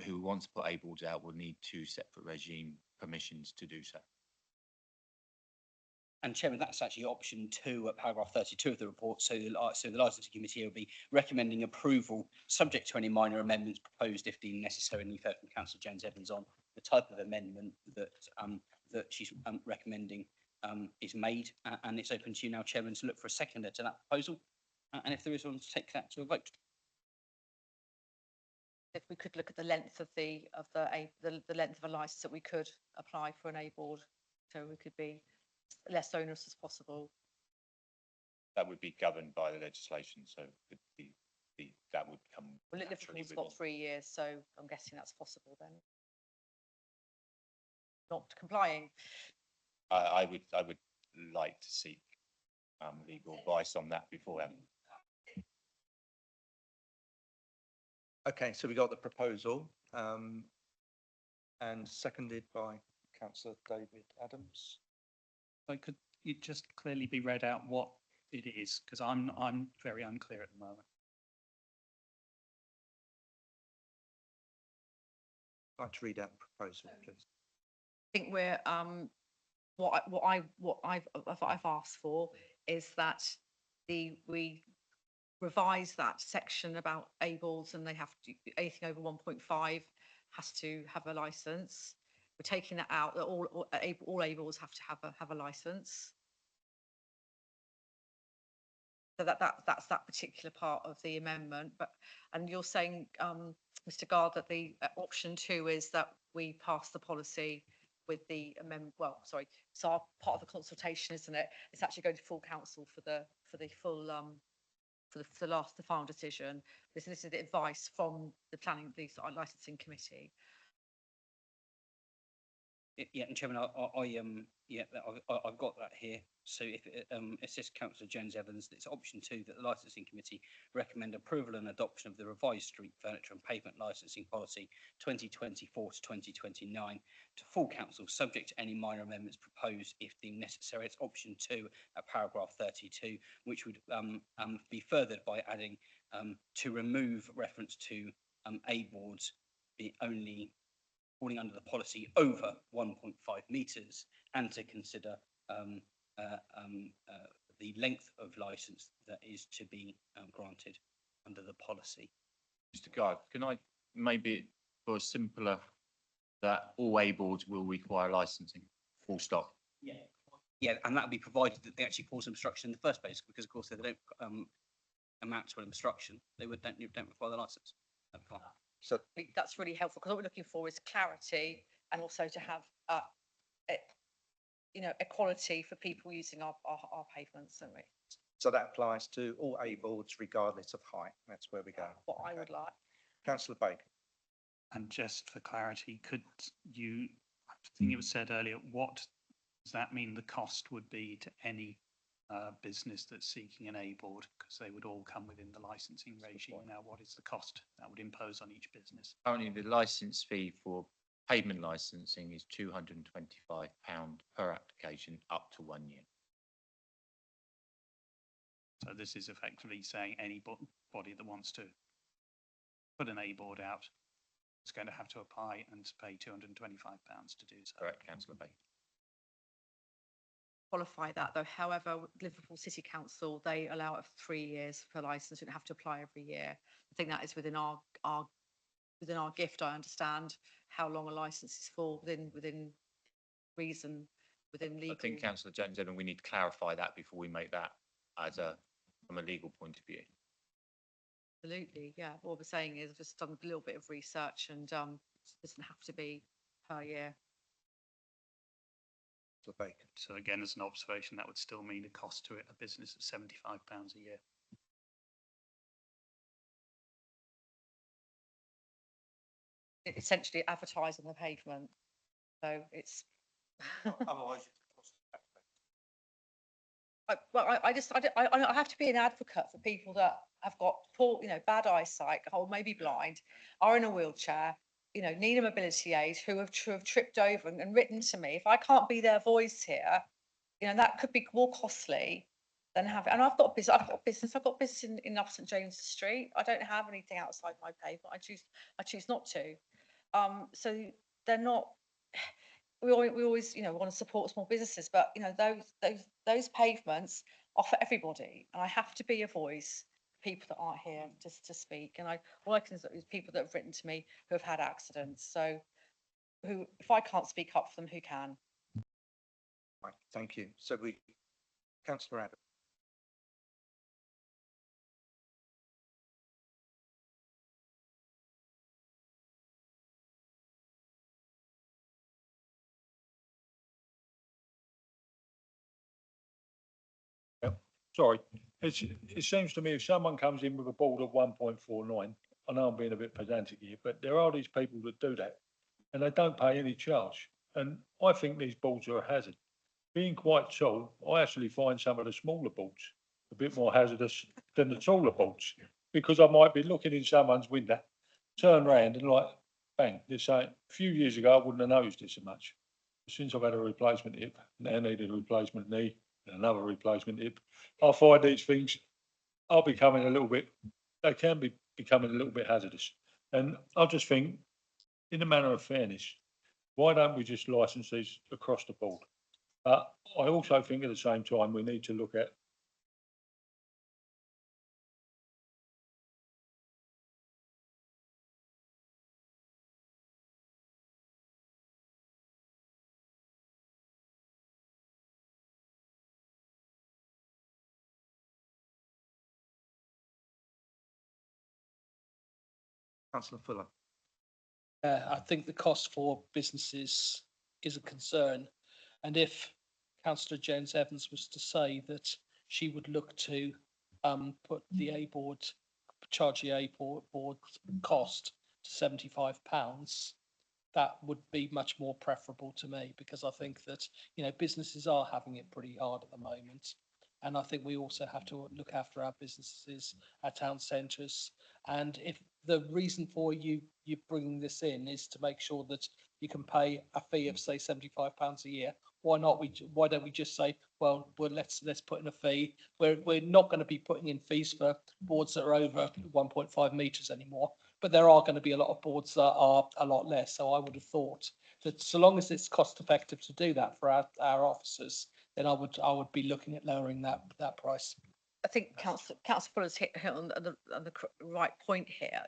who wants to put A boards out will need two separate regime permissions to do so. And Chairman, that's actually option 2 at paragraph 32 of the report. So the licensing committee will be recommending approval, subject to any minor amendments proposed if deemed necessary. And you've heard from Councillor James Evans on the type of amendment that she's recommending is made. And it's open to you now, Chairman, to look for a seconder to that proposal. And if there is one, to take that to a vote. If we could look at the length of the length of a license that we could apply for an A board, so we could be less onerous as possible. That would be governed by the legislation, so that would come. Well, naturally Liverpool's within. got 3 years, so I'm guessing that's possible then. Not complying. I would like to seek legal advice on that beforehand. Okay, so we got the proposal, and seconded by councillor David Adams. So could it just clearly be read out what it is? Because I'm very unclear at the moment. I'd like to read out the proposal, please. I think we're what I've asked for is that we revise that section about A-balls, and they have to, anything over 1.5 has to have a license. We're taking that out, that all A-balls have to have a license. So that's that particular part of the amendment. And you're saying, Mr. Gard, that the option 2 is that we pass the policy with the amendment. Well, sorry, it's our part of the consultation, isn't it? It's actually going to full council for the full for the final decision. This is the advice from the licensing committee. Yeah, and Chairman, I've got that here. So if it assists Councillor Jones Evans, it's option 2 that the licensing committee recommend approval and adoption of the revised street furniture and pavement licensing policy 2024 to 2029 to full council, subject to any minor amendments proposed if deemed necessary. It's option 2 at paragraph 32, which would be furthered by adding to remove reference to A boards be only falling under the policy over 1.5 metres, and to consider the length of licence that is to be granted under the policy. Mr. Guy, can I maybe for a simpler that all A boards will require licensing, full stop? Yeah, and that would be provided that they actually cause obstruction in the first place, because of course if they don't amount to an obstruction, they don't require the licence. So That's really helpful, because what we're looking for is clarity, and also to have equality for people using our pavements, don't we? So that applies to all A boards regardless of height. That's where we go. What I would like. Councillor Bacon. And just for clarity, could you, I think it was said earlier, what does that mean the cost would be to any business that's seeking an A board? Because they would all come within the licensing regime. Now, what is the cost that would impose on each business? Currently, the licence fee for pavement licensing is £225 per application up to 1 year. So this is effectively saying anybody that wants to put an A board out is going to have to apply and pay £225 to do so. Correct, Councillor Bacon. Qualify that though. However, Liverpool City Council, they allow it for 3 years per licence. You don't have to apply every year. I think that is within our gift. I understand how long a licence is for within reason, within legal. I think Councillor Jones Evans, we need to clarify that before we make that from a legal point of view. Absolutely, yeah. What we're saying is I've just done a little bit of research, and it doesn't have to be per year. Bacon. So again, as an observation, that would still mean a cost to a business of £75 a year. Essentially advertise on the pavement, so it's Otherwise, I have to be an advocate for people that have got poor, bad eyesight, or maybe blind, are in a wheelchair, need a mobility aid, who have tripped over and written to me. If I can't be their voice here, that could be more costly then have it. And I've got business in Upper St James's Street. I don't have anything outside my pavement. I choose not to. So they're not, we always, want to support small businesses, but those pavements are for everybody. And I have to be a voice for people that aren't here just to speak. And all I can say is people that have written to me who have had accidents. So if I can't speak up for them, who can? Right, thank you. So councillor Adam. Sorry, it seems to me if someone comes in with a board of 1.49, I know I'm being a bit pedantic here, but there are these people that do that and they don't pay any charge. And I think these boards are a hazard. Being quite tall, I actually find some of the smaller boards a bit more hazardous than the taller boards, because I might be looking in someone's window, turn round and like, bang, they're saying, a few years ago, I wouldn't have noticed it so much. Since I've had a replacement hip, now needed a replacement knee and another replacement hip, I find these things are becoming a little bit, they can be becoming a little bit hazardous. And I just think, in a manner of fairness, why don't we just license these across the board? But I also think at the same time, we need to look at Councillor Fuller. I think the cost for businesses is a concern. And if councillor Jones Evans was to say that she would look to put the charge the board cost to £75, that would be much more preferable to me, because I think that, businesses are having it pretty hard at the moment. And I think we also have to look after our businesses, our town centres. And if the reason for you bringing this in is to make sure that you can pay a fee of, say, £75 a year, why don't we just say, well, let's put in a fee. We're not going to be putting in fees for boards that are over 1.5 metres anymore, but there are going to be a lot of boards that are a lot less. So I would have thought that so long as it's cost effective to do that for our officers, then I would be looking at lowering that price. I think Councillor Fuller's hit on the right point here.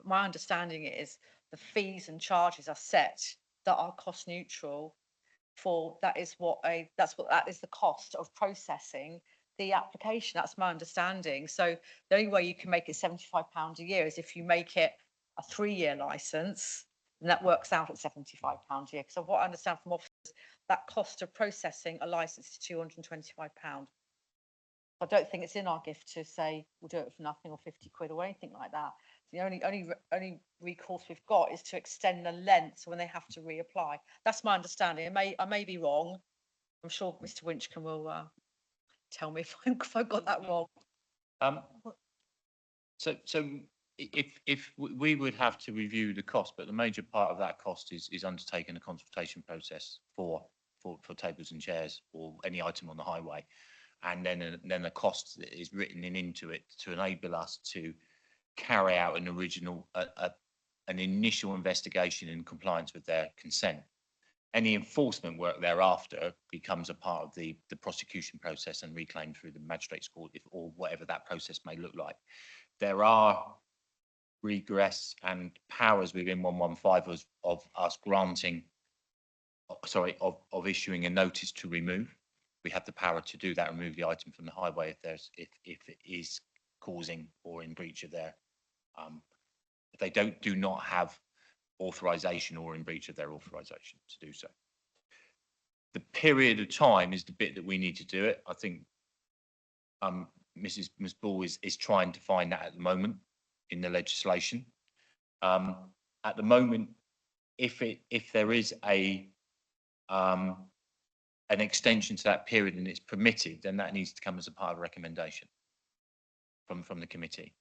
My understanding is the fees and charges are set that are cost neutral. That is the cost of processing the application. That's my understanding. So the only way you can make it £75 a year is if you make it a 3-year license, and that works out at £75 a year. Because what I understand from officers, that cost of processing a license is £225. I don't think it's in our gift to say we'll do it for nothing or 50 quid or anything like that. The only recourse we've got is to extend the length when they have to reapply. That's my understanding. I may be wrong. I'm sure Mr. Winchcombe will tell me if I got that wrong. So if we would have to review the cost, but the major part of that cost is undertaking a consultation process for tables and chairs or any item on the highway. And then the cost that is written into it to enable us to carry out an initial investigation in compliance with their consent. Any enforcement work thereafter becomes a part of the prosecution process and reclaimed through the magistrate's court, or whatever that process may look like. There are regress and powers within 115 of us of issuing a notice to remove. We have the power to do that, remove the item from the highway if it is causing or in breach of their, if they do not have authorization or in breach of their authorization to do so. The period of time is the bit that we need to do it. I think Ms. Ball is trying to find that at the moment in the legislation. At the moment, if there is an extension to that period and it's permitted, then that needs to come as a part of a recommendation from the committee.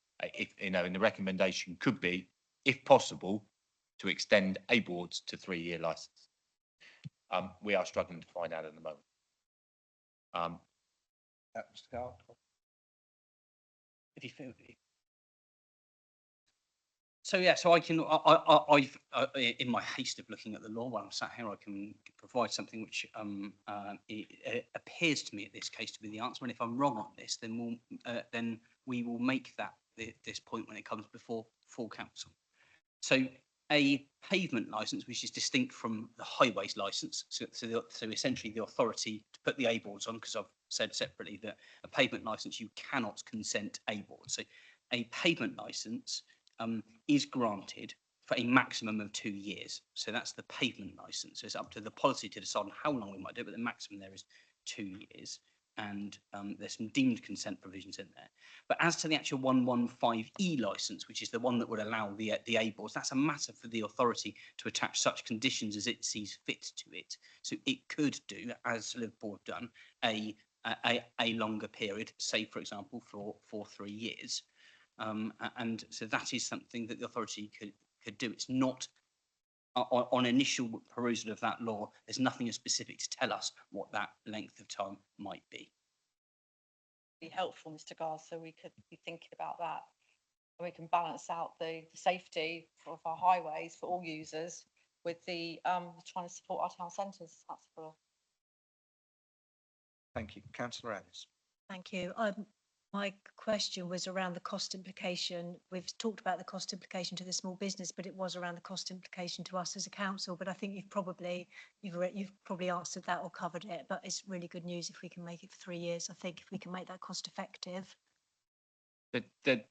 In the recommendation could be, if possible, to extend a boards to 3-year license. We are struggling to find out at the moment. Mr. Garth? If you feel. So yeah, so I've in my haste of looking at the law while I'm sat here, I can provide something which it appears to me at this case to be the answer. And if I'm wrong on this, then we will make that this point when it comes before full council. So a pavement licence, which is distinct from the highways licence, so essentially the authority to put the A boards on, because I've said separately that a pavement licence you cannot consent A boards. So a pavement licence is granted for a maximum of 2 years. So that's the pavement licence. So it's up to the policy to decide on how long we might do it, but the maximum there is 2 years. And there's some deemed consent provisions in there. But as to the actual 115E licence, which is the one that would allow the A boards, that's a matter for the authority to attach such conditions as it sees fit to it. So it could do, as Liverpool have done, a longer period, say for example for 3 years. And so that is something that the authority could do. It's not on initial perusal of that law, there's nothing as specific to tell us what that length of time might be. Be helpful, Mr. Garth, so we could be thinking about that. And we can balance out the safety of our highways for all users with the trying to support our town centres. That's for. Thank you. Councillor Ellis. Thank you. My question was around the cost implication. We've talked about the cost implication to the small business, but it was around the cost implication to us as a council. But I think you've probably answered that or covered it. But it's really good news if we can make it for 3 years. I think if we can make that cost effective. The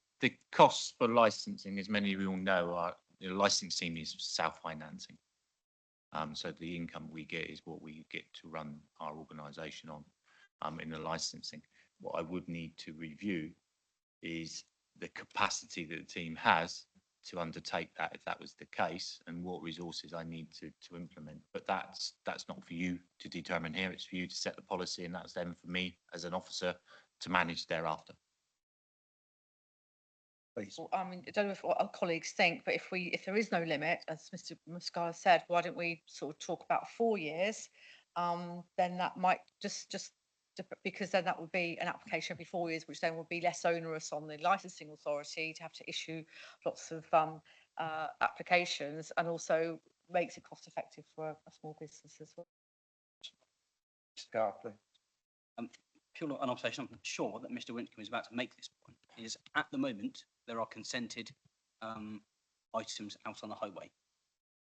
costs for licensing, as many of you all know, are licensing is self-financing. So the income we get is what we get to run our organisation on in the licensing. What I would need to review is the capacity that the team has to undertake that, if that was the case, and what resources I need to implement. But that's not for you to determine here. It's for you to set the policy, and that's then for me as an officer to manage thereafter. Please. Well, I mean, I don't know what our colleagues think, but if there is no limit, as Mr. Muscar said, why don't we sort of talk about 4 years? Then that might just because then that would be an application every 4 years, which then would be less onerous on the licensing authority to have to issue lots of applications, and also makes it cost effective for a small business as well. Mr. Garth, please. Purely an observation, I'm sure that Mr. Wincombe is about to make this point, is at the moment there are consented items out on the highway.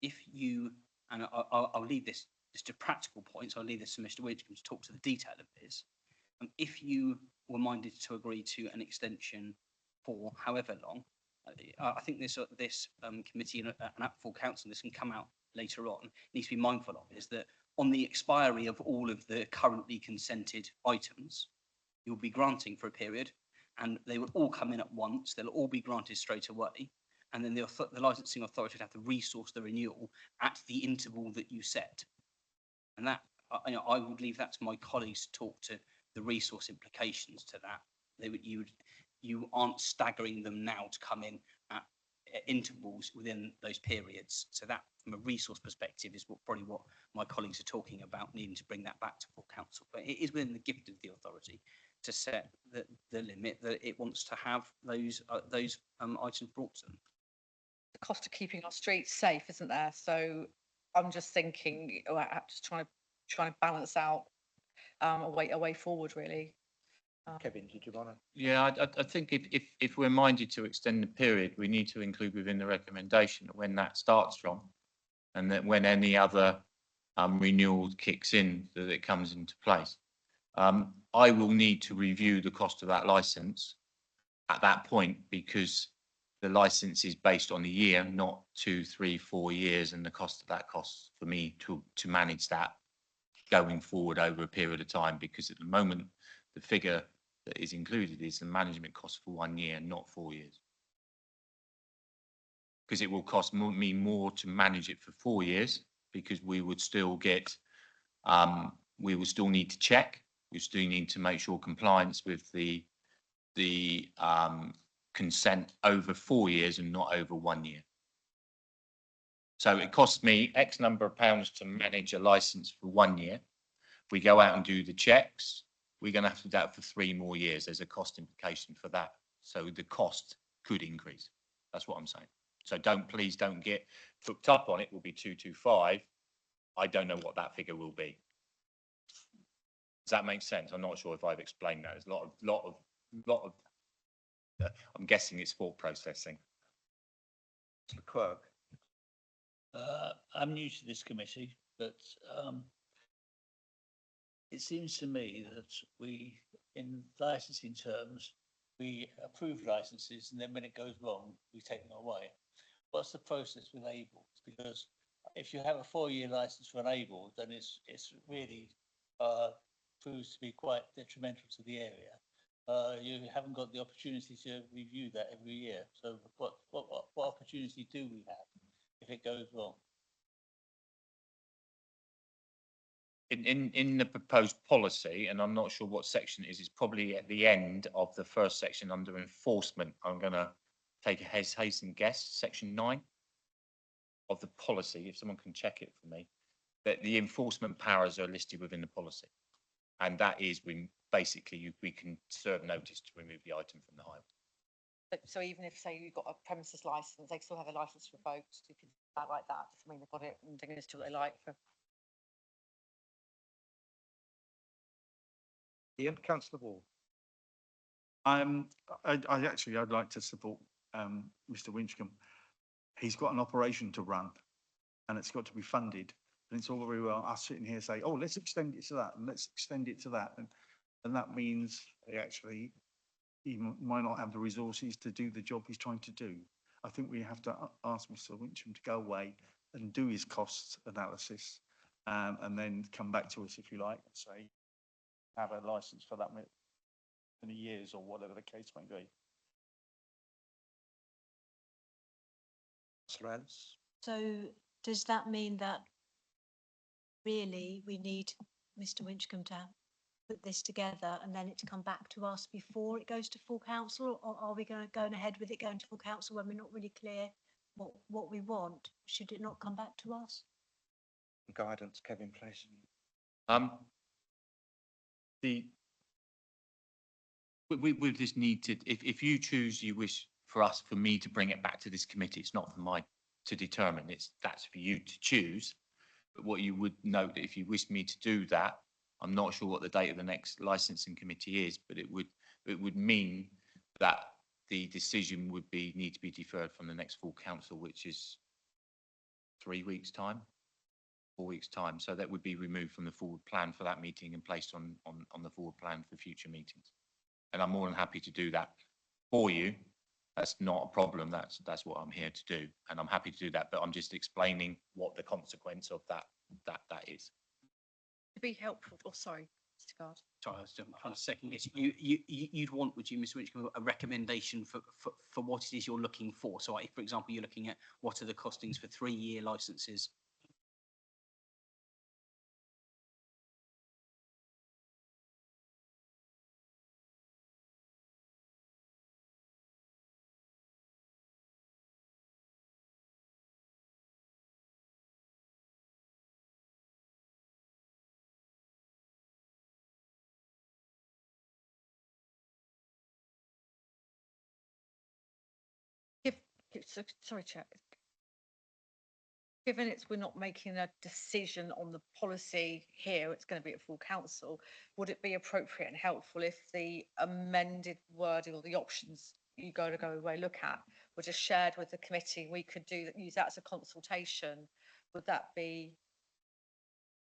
If you, and I'll leave this just to practical points, I'll leave this to Mr. Wincombe to talk to the detail of this. If you were minded to agree to an extension for however long, I think this committee and at full council, this can come out later on, needs to be mindful of is that on the expiry of all of the currently consented items, you'll be granting for a period, and they will all come in at once. They'll all be granted straight away, and then the licensing authority would have to resource the renewal at the interval that you set. And that I would leave that to my colleagues to talk to the resource implications to that. You aren't staggering them now to come in at intervals within those periods. So that, from a resource perspective, is probably what my colleagues are talking about, needing to bring that back to full council. But it is within the gift of the authority to set the limit that it wants to have those items brought to them. The cost of keeping our streets safe, isn't there? So I'm just thinking, just trying to balance out a way forward, really. Kevin, did you want to? Yeah, I think if we're minded to extend the period, we need to include within the recommendation when that starts from, and that when any other renewal kicks in, that it comes into place. I will need to review the cost of that license at that point, because the license is based on a year, not 2, 3, 4 years, and the cost of that costs for me to manage that going forward over a period of time, because at the moment the figure that is included is the management cost for 1 year, not 4 years. Because it will cost me more to manage it for 4 years, because we would still get, we will still need to check, we still need to make sure compliance with the consent over 4 years and not over 1 year. So it costs me X number of pounds to manage a license for 1 year. We go out and do the checks. we're going to have to do that for 3 more years. There's a cost implication for that. So the cost could increase. That's what I'm saying. So please don't get hooked up on it. Will be 225. I don't know what that figure will be. Does that make sense? I'm not sure if I've explained that. There's a lot of, I'm guessing it's thought processing. Councillor Quirk. I'm new to this committee, but it seems to me that we, in licensing terms, we approve licenses and then when it goes wrong, we take them away. What's the process with ables? Because if you have a 4-year license for an able, then it's really proves to be quite detrimental to the area. You haven't got the opportunity to review that every year. So what opportunity do we have if it goes wrong? In the proposed policy, and I'm not sure what section it is, it's probably at the end of the first section under enforcement. I'm going to take a hasten guess, section 9 of the policy, if someone can check it for me, that the enforcement powers are listed within the policy. And that is we can serve notice to remove the item from the highway. So even if, say, you've got a premises license, they still have a license revoked, you can do that like that, doesn't mean they've got it and they can just do what they like for. Ian, councillor Ward. I'd like to support Mr. Winchcombe. He's got an operation to run and it's got to be funded. And it's all very well us sitting here saying, oh, let's extend it to that and let's extend it to that. And that means he might not have the resources to do the job he's trying to do. I think we have to ask Mr. Winchcombe to go away and do his costs analysis and then come back to us, if you like, and say, have a license for that many years or whatever the case may be. Councillor Ellis. So does that mean that really we need Mr. Winchcombe to put this together and then it to come back to us before it goes to full council, or are we going ahead with it going to full council when we're not really clear what we want? Should it not come back to us? Guidance, Kevin, please. We just need to, if you choose, you wish for me to bring it back to this committee, it's not for my to determine, that's for you to choose. But what you would note, that if you wish me to do that, I'm not sure what the date of the next licensing committee is, but it would mean that the decision would need to be deferred from the next full council, which is 3 weeks' time, 4 weeks' time. So that would be removed from the forward plan for that meeting and placed on the forward plan for future meetings. And I'm more than happy to do that for you. That's not a problem. That's what I'm here to do, and I'm happy to do that. But I'm just explaining what the consequence of that is. To be helpful, sorry, Mr. Guard. Sorry, I was trying to second guess. You'd want, would you, Mr. Winchcombe, a recommendation for what it is you're looking for? So if, for example, you're looking at what are the costings for 3-year licenses? Sorry, Chair. Given we're not making a decision on the policy here, it's going to be at full council, would it be appropriate and helpful if the amended wording or the options you go away look at were just shared with the committee? We could use that as a consultation. Would that be,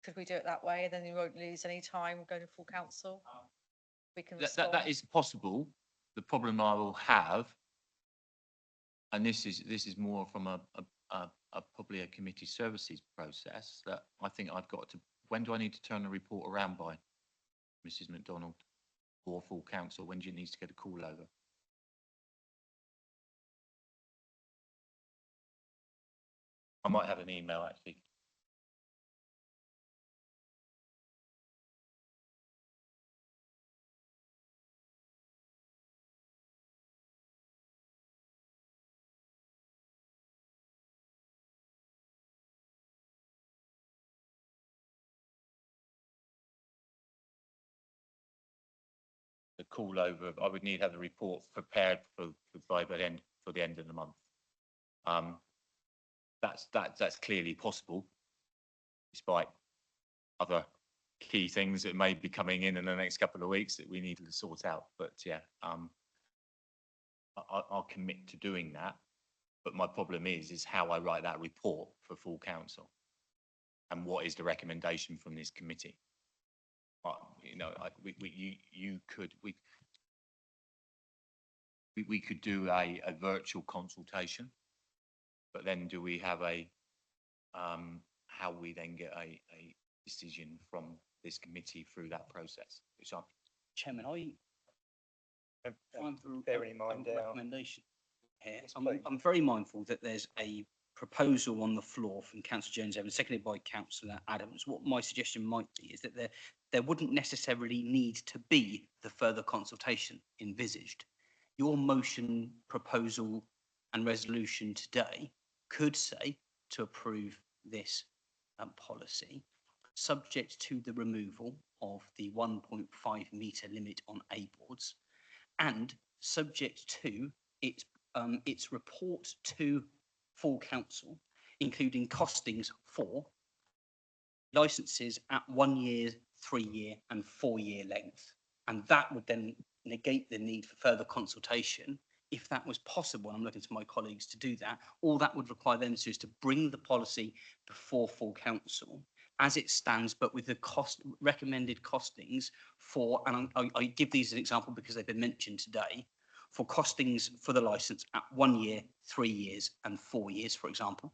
could we do it that way? And then you won't lose any time going to full council? We can That is possible. The problem I will have, and this is more from probably a committee services process, that I think I've got to, when do I need to turn the report around by, Mrs. McDonald, or full council? When do you need to get a call over? I might have an email actually. call over, I would need to have the report prepared by the end, for the end of the month. That's clearly possible, despite other key things that may be coming in the next couple of weeks that we need to sort out. But yeah, I'll commit to doing that. But my problem is how I write that report for full council, and what is the recommendation from this committee. You know, we could do a virtual consultation, but then do we have a how we then get a decision from this committee through that process? Which Chairman, I'm bearing in mind a our recommendation here. Yes, please. I'm very mindful that there's a proposal on the floor from Councillor Jones Evans, seconded by Councillor Adams. What my suggestion might be is that there wouldn't necessarily need to be the further consultation envisaged. Your motion, proposal and resolution today could say to approve this policy, subject to the removal of the 1.5 metre limit on A boards, and subject to its report to full council, including costings for licenses at 1 year, 3 year and 4 year length. And that would then negate the need for further consultation. If that was possible, I'm looking to my colleagues to do that, all that would require them to is to bring the policy before full council as it stands, but with the recommended costings for, and I give these as an example because they've been mentioned today, for costings for the licence at 1 year, 3 years and 4 years, for example.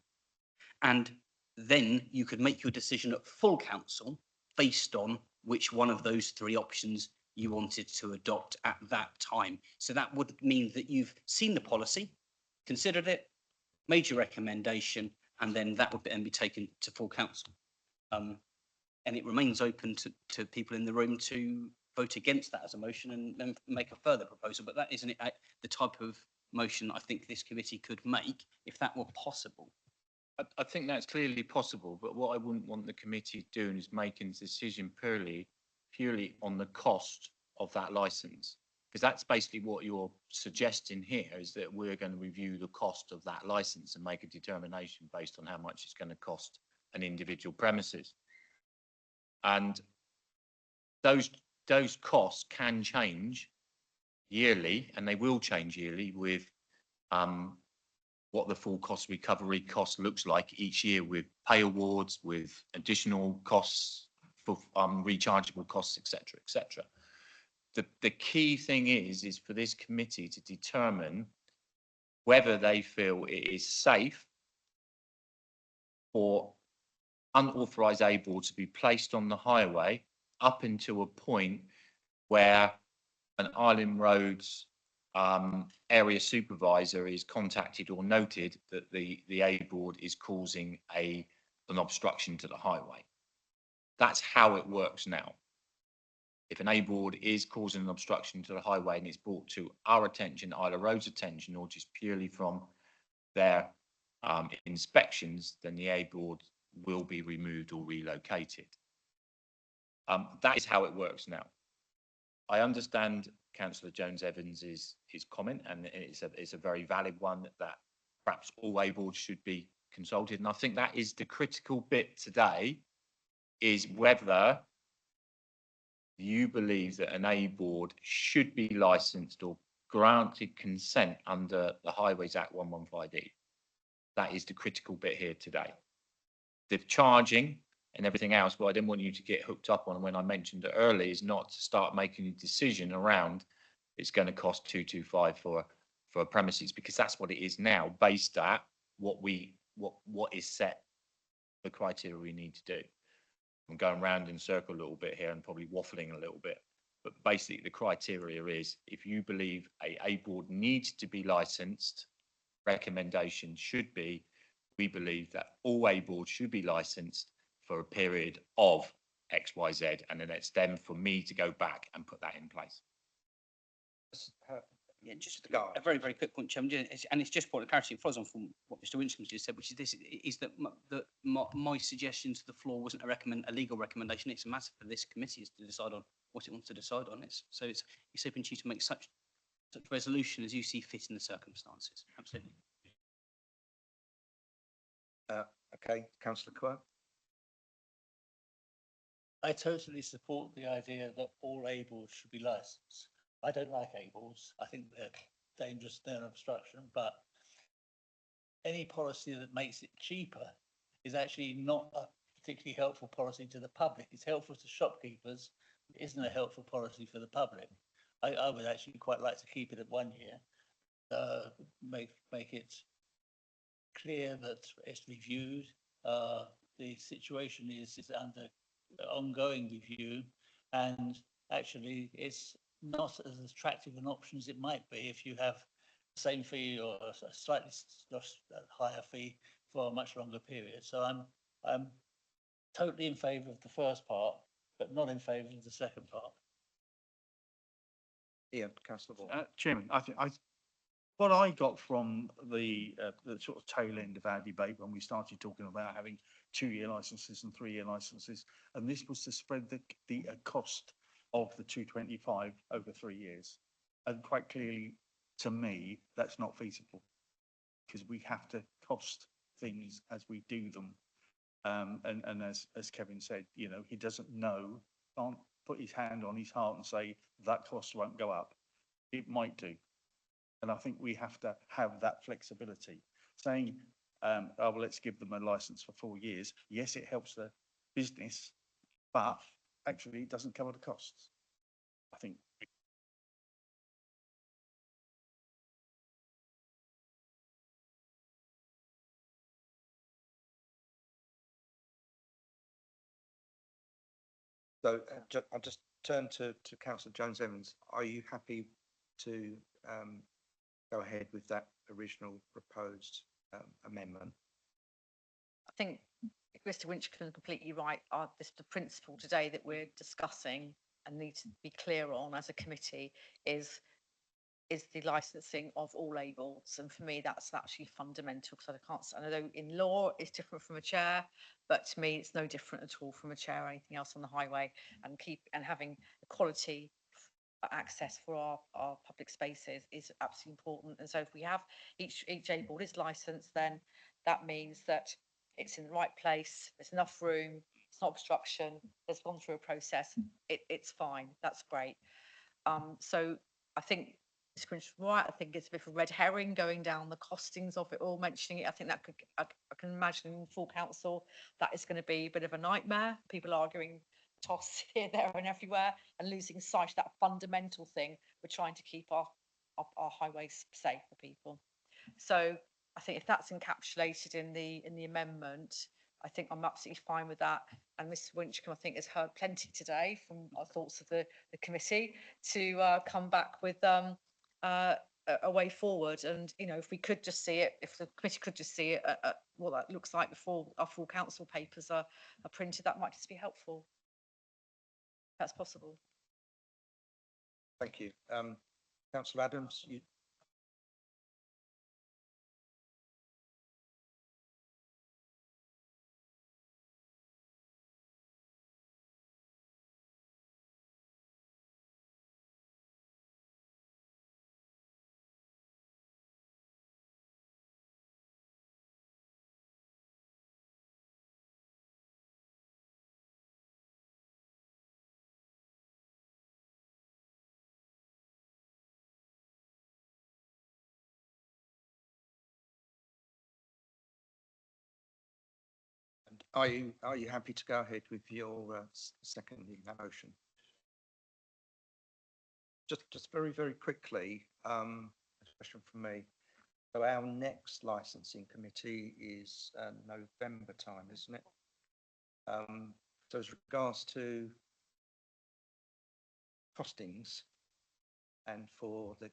And then you could make your decision at full council based on which one of those 3 options you wanted to adopt at that time. So that would mean that you've seen the policy, considered it, made your recommendation, and then that would then be taken to full council. And it remains open to people in the room to vote against that as a motion and then make a further proposal. But that isn't the type of motion I think this committee could make if that were possible. I think that's clearly possible, but what I wouldn't want the committee doing is making a decision purely on the cost of that licence, because that's basically what you're suggesting here, is that we're going to review the cost of that licence and make a determination based on how much it's going to cost an individual premises. And those costs can change yearly, and they will change yearly with what the full cost recovery cost looks like each year, with pay awards, with additional costs for rechargeable costs, etc., etc. The key thing is for this committee to determine whether they feel it is safe for unauthorised A boards to be placed on the highway up until a point where an Island Roads area supervisor is contacted or noted that the A board is causing an obstruction to the highway. That's how it works now. If an A board is causing an obstruction to the highway and it's brought to our attention, Island Roads' attention, or just purely from their inspections, then the A board will be removed or relocated. That is how it works now. I understand Councillor Jones Evans's comment, and it's a very valid one that perhaps all A boards should be consulted. And I think that is the critical bit today, is whether you believe that an A board should be licensed or granted consent under the Highways Act 115D. That is the critical bit here today. The charging and everything else, what I didn't want you to get hooked up on when I mentioned it earlier, is not to start making a decision around it's going to cost 225 for a premises, because that's what it is now, based at what is set, the criteria we need to do. I'm going round in circle a little bit here and probably waffling a little bit, but basically the criteria is, if you believe a board needs to be licensed, recommendation should be, we believe that all A boards should be licensed for a period of XYZ, and then it's then for me to go back and put that in place. Yeah, just Mr. Guy. a very, very quick point, Chairman, and it's just point of clarity, it follows on from what Mr. Wincham just said, which is this, is that my suggestion to the floor wasn't a legal recommendation, it's a matter for this committee is to decide on what it wants to decide on. It's open to you to make such resolution as you see fit in the circumstances, absolutely. Okay, councillor Quirk. I totally support the idea that all A-boards should be licensed. I don't like A-boards. I think they're dangerous, they're an obstruction, but any policy that makes it cheaper is actually not a particularly helpful policy to the public. It's helpful to shopkeepers, it isn't a helpful policy for the public. I would actually quite like to keep it at 1 year, make it clear that it's reviewed. The situation is under ongoing review, and actually it's not as attractive an option as it might be if you have the same fee or a slightly higher fee for a much longer period. So I'm totally in favour of the first part, but not in favour of the second part. Ian, councillor Vaughan. Chairman, what I got from the sort of tail end of our debate when we started talking about having 2-year licenses and 3-year licenses, and this was to spread the cost of the 225 over 3 years. And quite clearly, to me, that's not feasible because we have to cost things as we do them. And as Kevin said, you know, he doesn't know, can't put his hand on his heart and say that cost won't go up. It might do. And I think we have to have that flexibility. Saying, oh, well, let's give them a license for 4 years. Yes, it helps the business, but actually it doesn't cover the costs. I think. So I'll just turn to councillor Jones Evans. Are you happy to go ahead with that original proposed amendment? I think Mr. Winchcombe is completely right. The principle today that we're discussing and need to be clear on as a committee is the licensing of all labels, and for me that's actually fundamental because I can't. I know in law it's different from a chair, but to me it's no different at all from a chair or anything else on the highway. And having quality access for our public spaces is absolutely important. And so if we have each A board is licensed, then that means that it's in the right place, there's enough room, it's not obstruction, it's gone through a process, it's fine, that's great. So I think it's right. I think it's a bit of a red herring going down the costings of it all, mentioning it. I think that I can imagine in full council that is going to be a bit of a nightmare. People arguing toss here, there, and everywhere, and losing sight of that fundamental thing. We're trying to keep our highways safe for people. So I think if that's encapsulated in the amendment, I think I'm absolutely fine with that. And Mr. Winchcombe, I think, has heard plenty today from our thoughts of the committee to come back with a way forward. And, you know, if we could just see it, if the committee could just see it, what that looks like before our full council papers are printed, that might just be helpful. If that's possible. Thank you. Councillor Adams, you. Are you happy to go ahead with your second motion? Just very quickly, a question from me. So our next licensing committee is November time, isn't it? So as regards to costings and for the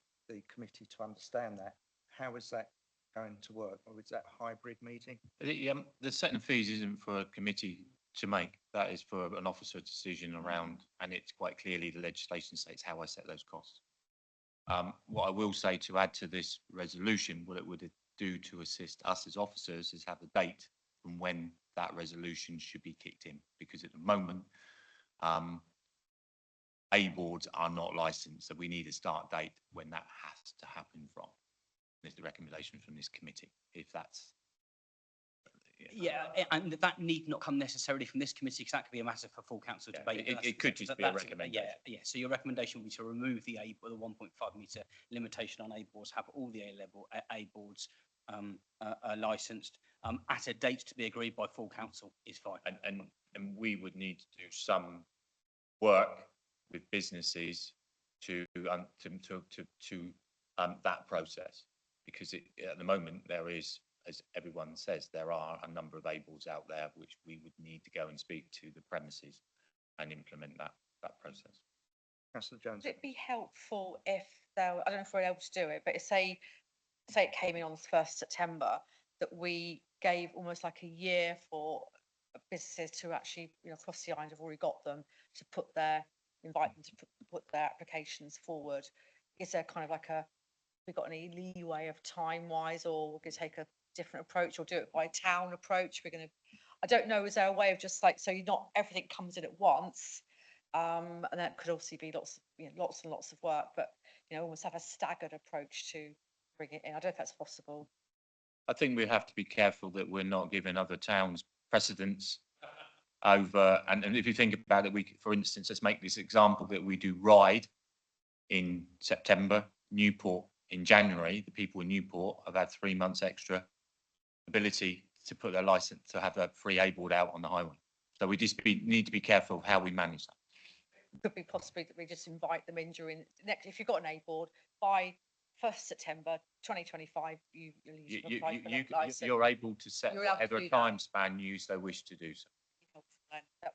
committee to understand that, how is that going to work? Or is that a hybrid meeting? The setting of fees isn't for a committee to make. That is for an officer decision around, and it's quite clearly the legislation states how I set those costs. What I will say to add to this resolution, what it would do to assist us as officers is have a date from when that resolution should be kicked in, because at the moment, A boards are not licensed, so we need a start date when that has to happen from. There's the recommendation from this committee, if that's. Yeah, and that need not come necessarily from this committee, because that could be a matter for full council Yeah, debate. it could just be a recommendation. Yeah, so your recommendation would be to remove the 1.5 metre limitation on A boards, have all the A boards licensed at a date to be agreed by full council is fine. And we would need to do some work with businesses to that process, because at the moment there is, as everyone says, there are a number of A-boards out there which we would need to go and speak to the premises and implement that process. Councillor Jones. Would it be helpful if there, I don't know if we're able to do it, but say it came in on the 1st September, that we gave almost like a year for businesses to actually, across the island have already got them, to invite them to put their applications forward. Is there kind of like we got any leeway of time wise, or we're going to take a different approach, or do it by town approach? I don't know, is there a way of just like, so not everything comes in at once, and that could obviously be lots and lots of work, but almost have a staggered approach to bring it in. I don't know if that's possible. I think we have to be careful that we're not giving other towns precedence over, and if you think about it, for instance, let's make this example that we do Ride in September, Newport in January. The people in Newport have had 3 months extra ability to put their license, to have a free A-board out on the highway. So we just need to be careful of how we manage that. It could be possibly that we just invite them in during next, if you've got an A-board by 1st September 2025, you're able to set whatever time span you so wish to do so. That might help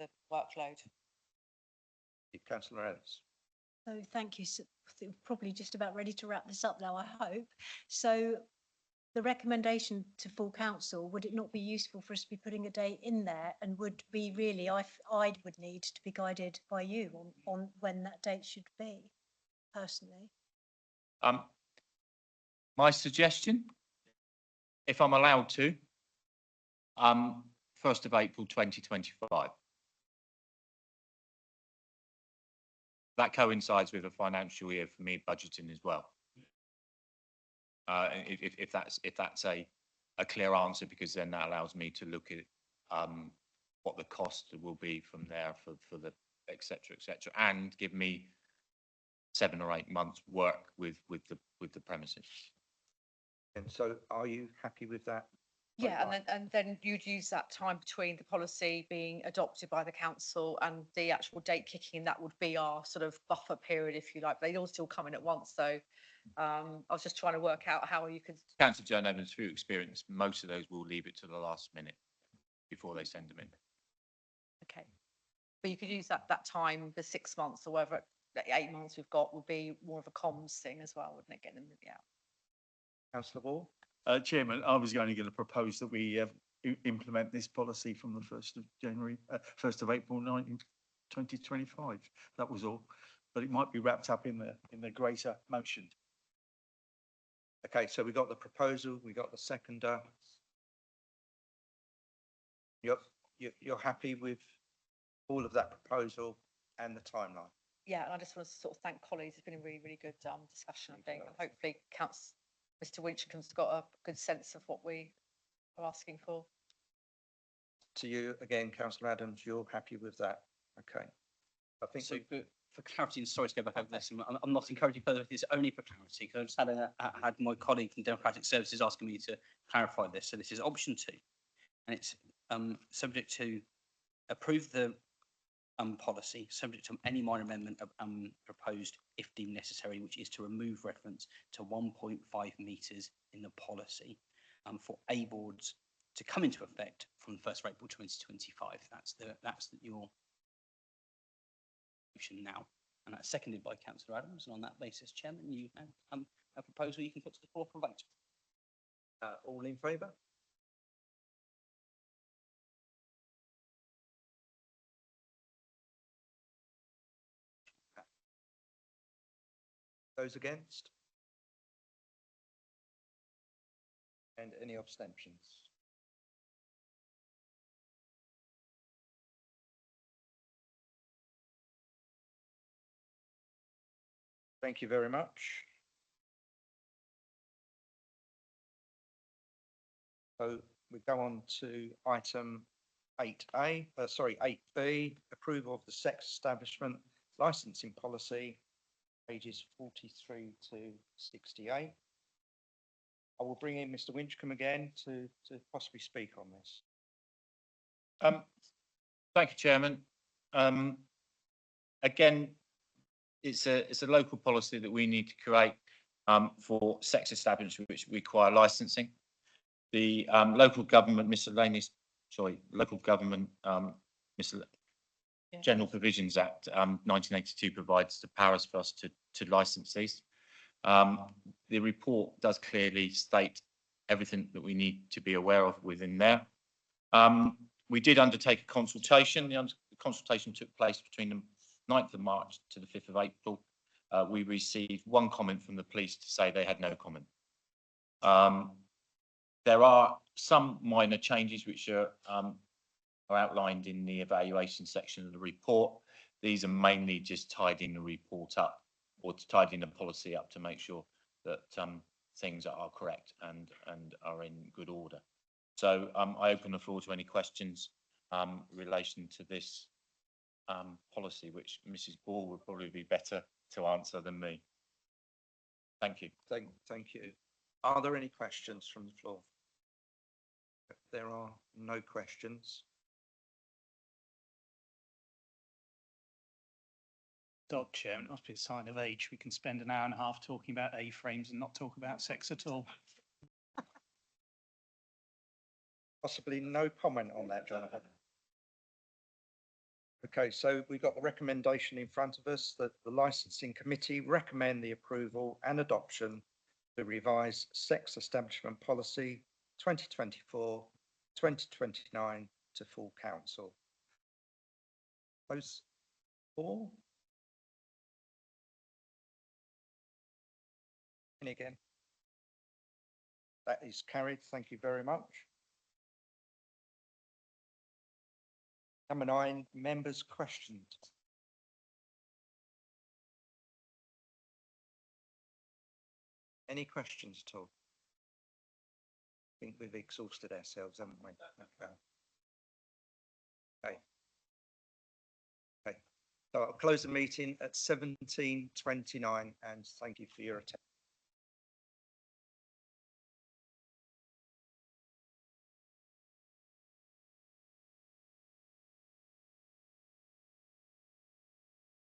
the workload. Councillor Ellis. So thank you. So I think we're probably just about ready to wrap this up now, I hope. So the recommendation to full council, would it not be useful for us to be putting a date in there, and would be really, I would need to be guided by you on when that date should be, personally. My suggestion, if I'm allowed to, 1st of April 2025. That coincides with a financial year for me budgeting as well. If that's a clear answer, because then that allows me to look at what the cost will be from there for the etc., and give me 7 or 8 months work with the premises. And so, are you happy with that? Yeah, and then you'd use that time between the policy being adopted by the council and the actual date kicking in. That would be our sort of buffer period, if you like. They'd all still come in at once. So I was just trying to work out how you could. Councillor Joan Evans, through experience, most of those will leave it to the last minute before they send them in. Okay, but you could use that time, the 6 months or whatever, the 8 months we've got, would be more of a comms thing as well, wouldn't it? Getting them out. Councillor Wall. Chairman, I was only going to propose that we implement this policy from the 1st of January, 1st of April 2025. That was all, but it might be wrapped up in the greater motion. Okay, so we got the proposal, we got the seconder. You're happy with all of that proposal and the timeline? Yeah, and I just want to sort of thank colleagues. It's been a really, really good discussion, I think. Hopefully Mr. Winchcomb's got a good sense of what we are asking for. To you again, Councillor Adams, you're happy with that? Okay. I think so. For clarity, and sorry to go back over this, I'm not encouraging further. This only for clarity, because I just had my colleague from Democratic Services asking me to clarify this. So this is option 2, and it's subject to approve the policy, subject to any minor amendment proposed if deemed necessary, which is to remove reference to 1.5 metres in the policy for A boards to come into effect from the 1st of April 2025. That's your motion now, and that's seconded by Councillor Adams. And on that basis, Chairman, you have a proposal you can put to the floor for vote. All in favour? Those against? And any abstentions? Thank you very much. So we go on to item 8A, 8B, approval of the sex establishment licensing policy, pages 43 to 68. I will bring in Mr. Winchcombe again to possibly speak on this. Thank you, Chairman. Again, it's a local policy that we need to create for sex establishments which require licensing. The local government General Provisions Act 1982 provides the powers for us to license these. The report does clearly state everything that we need to be aware of within there. We did undertake a consultation. The consultation took place between the 9th of March to the 5th of April. We received one comment from the police to say they had no comment. There are some minor changes which are outlined in the evaluation section of the report. These are mainly just tidying the report up or tidying the policy up to make sure that things are correct and are in good order. So I open the floor to any questions in relation to this policy, which Mrs. Ball would probably be better to answer than me. Thank you. Thank you. Are there any questions from the floor? There are no questions. Dog Chairman, it must be a sign of age. We can spend an hour and a half talking about A-frames and not talk about sex at all. Possibly no comment on that, Jonathan. Okay, so we've got the recommendation in front of us that the licensing committee recommend the approval and adoption to revise sex establishment policy 2024-2029 to full council. Those for? And again, that is carried. Thank you very much. Number 9, members' questions. Any questions at all? I think we've exhausted ourselves, haven't we? Okay. Okay. So I'll close the meeting at 17:29 and thank you for your attention.